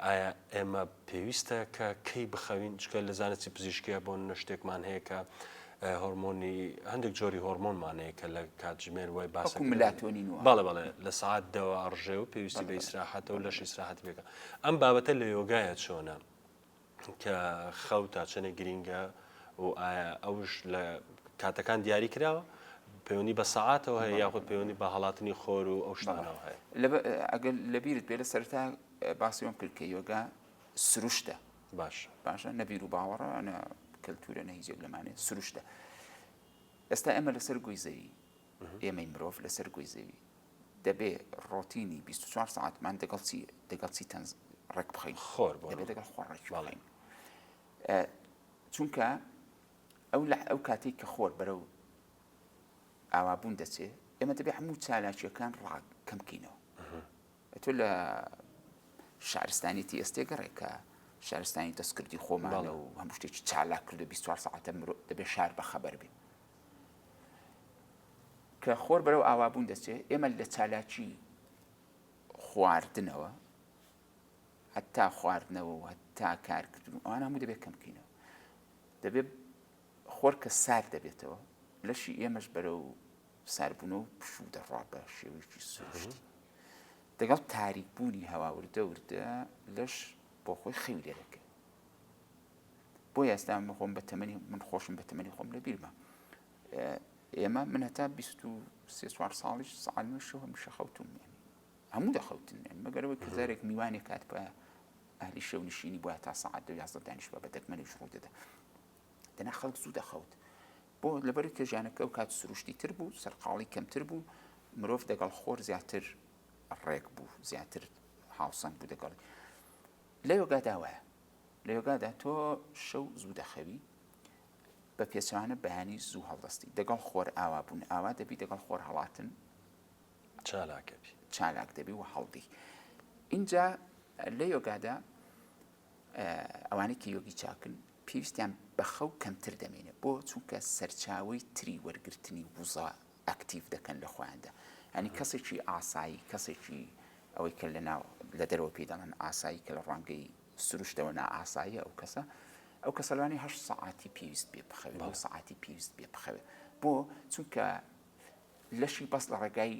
[SPEAKER 1] ئایا ئێمە پێویستە کە کەی بخەوین چکە لە زانستی پزیشکیە بۆ شتێکمان هەیە کە هۆرمۆنی هەندێک جۆری هۆرمۆنمانەیە کە لە کاتژمێر وای باسە بەڵێ لە سعات دەوە ئەڕژێ و پێویستی بە ئیسراحەتە و لەش ئیسراحەتی بێکە ئەم بابەتە لە یۆگایە چۆنە کە خەوت تا چەندێک گرینگە و ئایا ئەوش لە کاتەکان دیاری کراوە پەیوەندی بە سەعاتەوە هەیە یاخود پەیوەندی بە هەڵاتنی خۆر و ئەو شتانەوە هەیە
[SPEAKER 2] ئەگەر لەبیرت بێ لە سەرتا باسیۆم کرد کە یۆگا سروشتە باشە نەبیر و باوەڕە ئەنە کەلتورە نەهیزێک لەمانێت سروشتە ئێستا ئێمە لەسەر گۆی زەوی ئێمەی مرۆڤ لەسەر گۆی زەوی دەبێ ڕۆتینی 24 ساعتمان دەگەڵ چی تەنز ڕێک بخەین دەبێت دەگەڵ خۆ ڕێک بخەین چونکە ئەو کاتێک کە خۆر بەرەو ئاوابوون دەچێ ئێمە دەبێت هەموو چالاکیەکان ڕاکەم بکەینەوە تۆ لە شارستانیتی ئێستێگەڕێکە شارستانی دەستکردی خۆمانە و هەموو شتێکی چالاک کردو 24 ساعتە دەبێت شار بەخەبەر بێ کە خۆر بەرەو ئاوابوون دەچێت ئێمە لە چالاکی خواردنەوە هەتا خواردنەوە و هەتا کارکردن ئەوانە هەموو دەبێت کەم بکەینەوە دەبێت خۆر کە سار دەبێتەوە لەشی ئێمەش بەرەو ساربوونەوە و پشوو دەڕوا بە شێوەیەکی سروشتی دەگەڵ تاریکبوونی هەوا وردە لەش بۆ خۆی خەوی لێ دەکەێت بۆ ئێستا خۆم بە تەمەنی من خۆشم بە تەمەنی خۆم لە بیرمە ئێمە من هەتا 23 ساڵیش ساڵمەشەوە هەمیشە خەوتم هەموو دەخەوتن مەگەرەوەی کە زارێک میوانێک کات بە ئەهلی شەو نشینی بووە تا ساعت 11 دانیشتوە بە دەکمەنیش ڕوو دەدا دەنا خەڵک زوو دەخەوت بۆ لەبەر کێژانەکە و کات سروشتی تر بوو سەرقاڵی کەمتر بوو مرۆڤ دەگەڵ خۆر زیاتر ڕێک بوو زیاتر هاوسەنگ بوو دەگەڵی لە یۆگادا وایە لە یۆگادا تۆ شەو زوو دەخەوی بە پێچوانە بەیانی زوو هەڵدەستی دەگەڵ خۆر ئاوا بوون ئاوا دەبی دەگەڵ خۆر هەڵاتن چالاک دەبی و هەڵدی اینجا لە یۆگادا ئەوانەی کە یۆگی چاکن پێویستیان بە بە خەو کەمتر دەمێنێت بۆ چونکە سەرچاوی تری وەرگرتنی وزە ئەکتیف دەکەن لە خۆیاندا ینی کەسێکی ئاسایی کەسێکی ئەوەی کە لە دەرەوە پێ دەڵێن ئاسایی کە لە ڕوانگەی سروشتەوە نائاساییە ئەو کەسە لەوانی 8 سەعاتی پێویست بێ بخەوێت 9 سەعاتی پێویست بێ بخەوێت بۆ چونکە لەشی بەس لە ڕێگای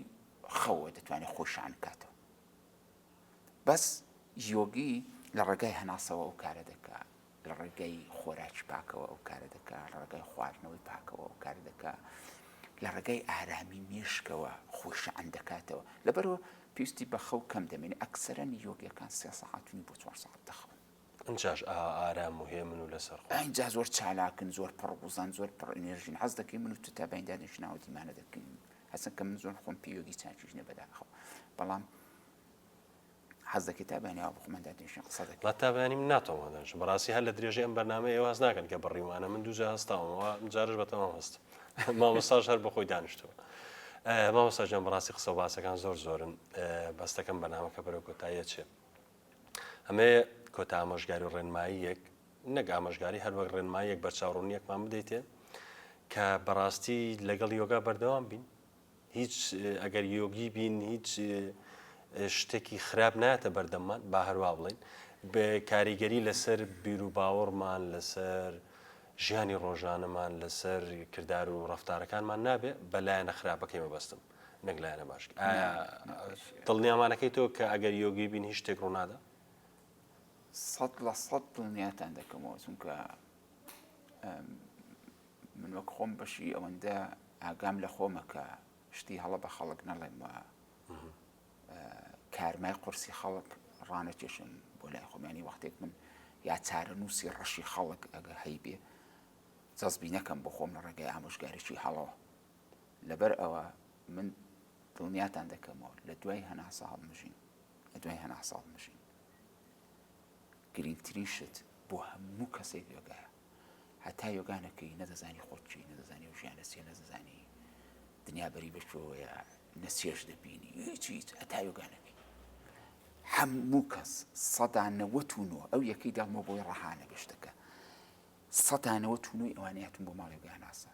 [SPEAKER 2] خەوە دەتوانێت خۆشیان بکاتەوە بەس یۆگی لە ڕێگای هەناسەوە ئەو کارە دەکات لە ڕێگەی خۆراکی پاکەوە ئەو کارە دەکات لە ڕێگای خواردنەوەی پاکەوە ئەو کارە دەکات لە ڕێگای ئارامی مێشکەوە خۆشیان دەکاتەوە لەبەرەوە پێویستی بە خەو کەم دەمێنێت ئەکسەرەن یۆگیەکان 3 سەعاتونی بۆ 4 سەعات دەخەون
[SPEAKER 1] ئەنجاش ئارام و هێمن و لەسەر خۆ
[SPEAKER 2] ئەینجا زۆر چالاکن زۆر پڕبوزان زۆر پڕ ئێنێرژین حەز دەکەین من و تو تا بەیندا دێنشناوە دیمانە دەکەین حەسن کە من زۆر خۆم پێ یۆگی چاکیش نەبەداخەوە بەڵام حەز دەکەی تا بەینەوە بخۆمەندا دێنشین قسە دەکەین
[SPEAKER 1] لە تابانی من ناتەوە دەنج بەڕاستی هەر لە درێژەی ئەم بەرنامەیە ئێوە هەست ناکەن کە بڕیوانە من دووجا هەستاوەوە جارش بەتەمام هەست مامۆستاژ هەر بەخۆی دانیشتەوە مامۆستا جان بەڕاستی قسە و باسەکان زۆرن بەستەکەم بەنامەکە بەرەو کۆتاییە چێ ئەمێ کۆتا ئامۆژگاری و ڕێنماییەک نەک ئامۆژگاری هەر وەک ڕێنماییەک بەرچاوڕوونیەکمان بدەیتێ کە بەڕاستی لەگەڵ یۆگا بەردەوام بین هیچ ئەگەر یۆگی بین هیچ شتێکی خراپ نایەتە بەردەممان با هەروە بڵین بە کاریگەری لەسەر بیر و باوەڕمان لەسەر ژیانی ڕۆژانەمان لەسەر کردار و ڕەفتارەکانمان نابێ بەلایەنە خراپەکەی مەبەستم نەک لایەنە باش دڵنیامانەکەی تۆ کە ئەگەر یۆگی بین هیچ شتێک ڕوونادا
[SPEAKER 2] 100% دڵنیاتان دەکەمەوە چونکە من وەک خۆم بەشی ئەوەندە ئاگام لە خۆمە کە شتی هەڵە بە خەڵک نەڵێم وە کارمای قورسی خەڵک ڕانەکێشم بۆ لای خۆمیانی وەختێک من یا چارەنووسی ڕەشی خەڵک ئەگە هەی بێ جەزبی نەکەم بۆ خۆم لە ڕێگەی ئامۆژگاریی هەڵەوە لەبەر ئەوە من دڵنیاتان دەکەمەوە لە دوای هەناسە هەڵمژین لە دوای هەناسە هەڵمژین گرنگترین شت بۆ هەموو کەسێک یۆگایە هەتا یۆگانەکەی نەدەزانی خۆچی نەدەزانی و ژیانە سێ نەدەزانی دنیا بەری بەشۆیە نەسێش دەبینی هیچ هەتا یۆگانەکەی هەموو کەس 199 ئەو یەکەی دەڵمە بۆی ڕەهانە گەشتەکە 199 ئەوانەیەتون بۆ ماڵی یۆگاناسە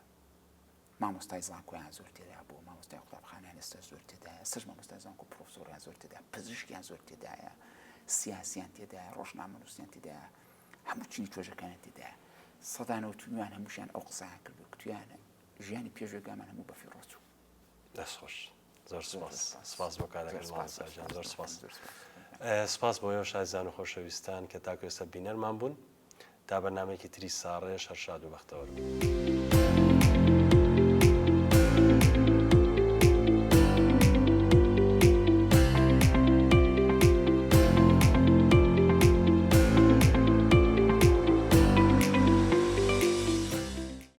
[SPEAKER 2] مامۆستای زانکۆیان زۆر تێدا بۆ مامۆستای قوتابخانەیان ئێستا زۆر تێدایە سەر مامۆستای زانکۆ و پرۆفسۆریان زۆر تێدا پزیشکیان زۆر تێدایە سیاسیان تێدایە ڕۆژنامەنووسیان تێدایە هەموو چینی تۆژەکانیان تێدایە 199 هەمووشیان ئەو قسەیان کردو کتویانە ژیانی پێش یۆگامان هەموو بەفی ڕۆچوو
[SPEAKER 1] دەستخۆش زۆر سپاس بۆ کارەکەت مامۆستاجان زۆر سپاس بۆ ئێوە شایزان و خۆشەویستان کە تاکو ئێستا بینەرمان بوون تا بەرنامەیەکی تری ساڕێش هەر شاد و بەختەوەر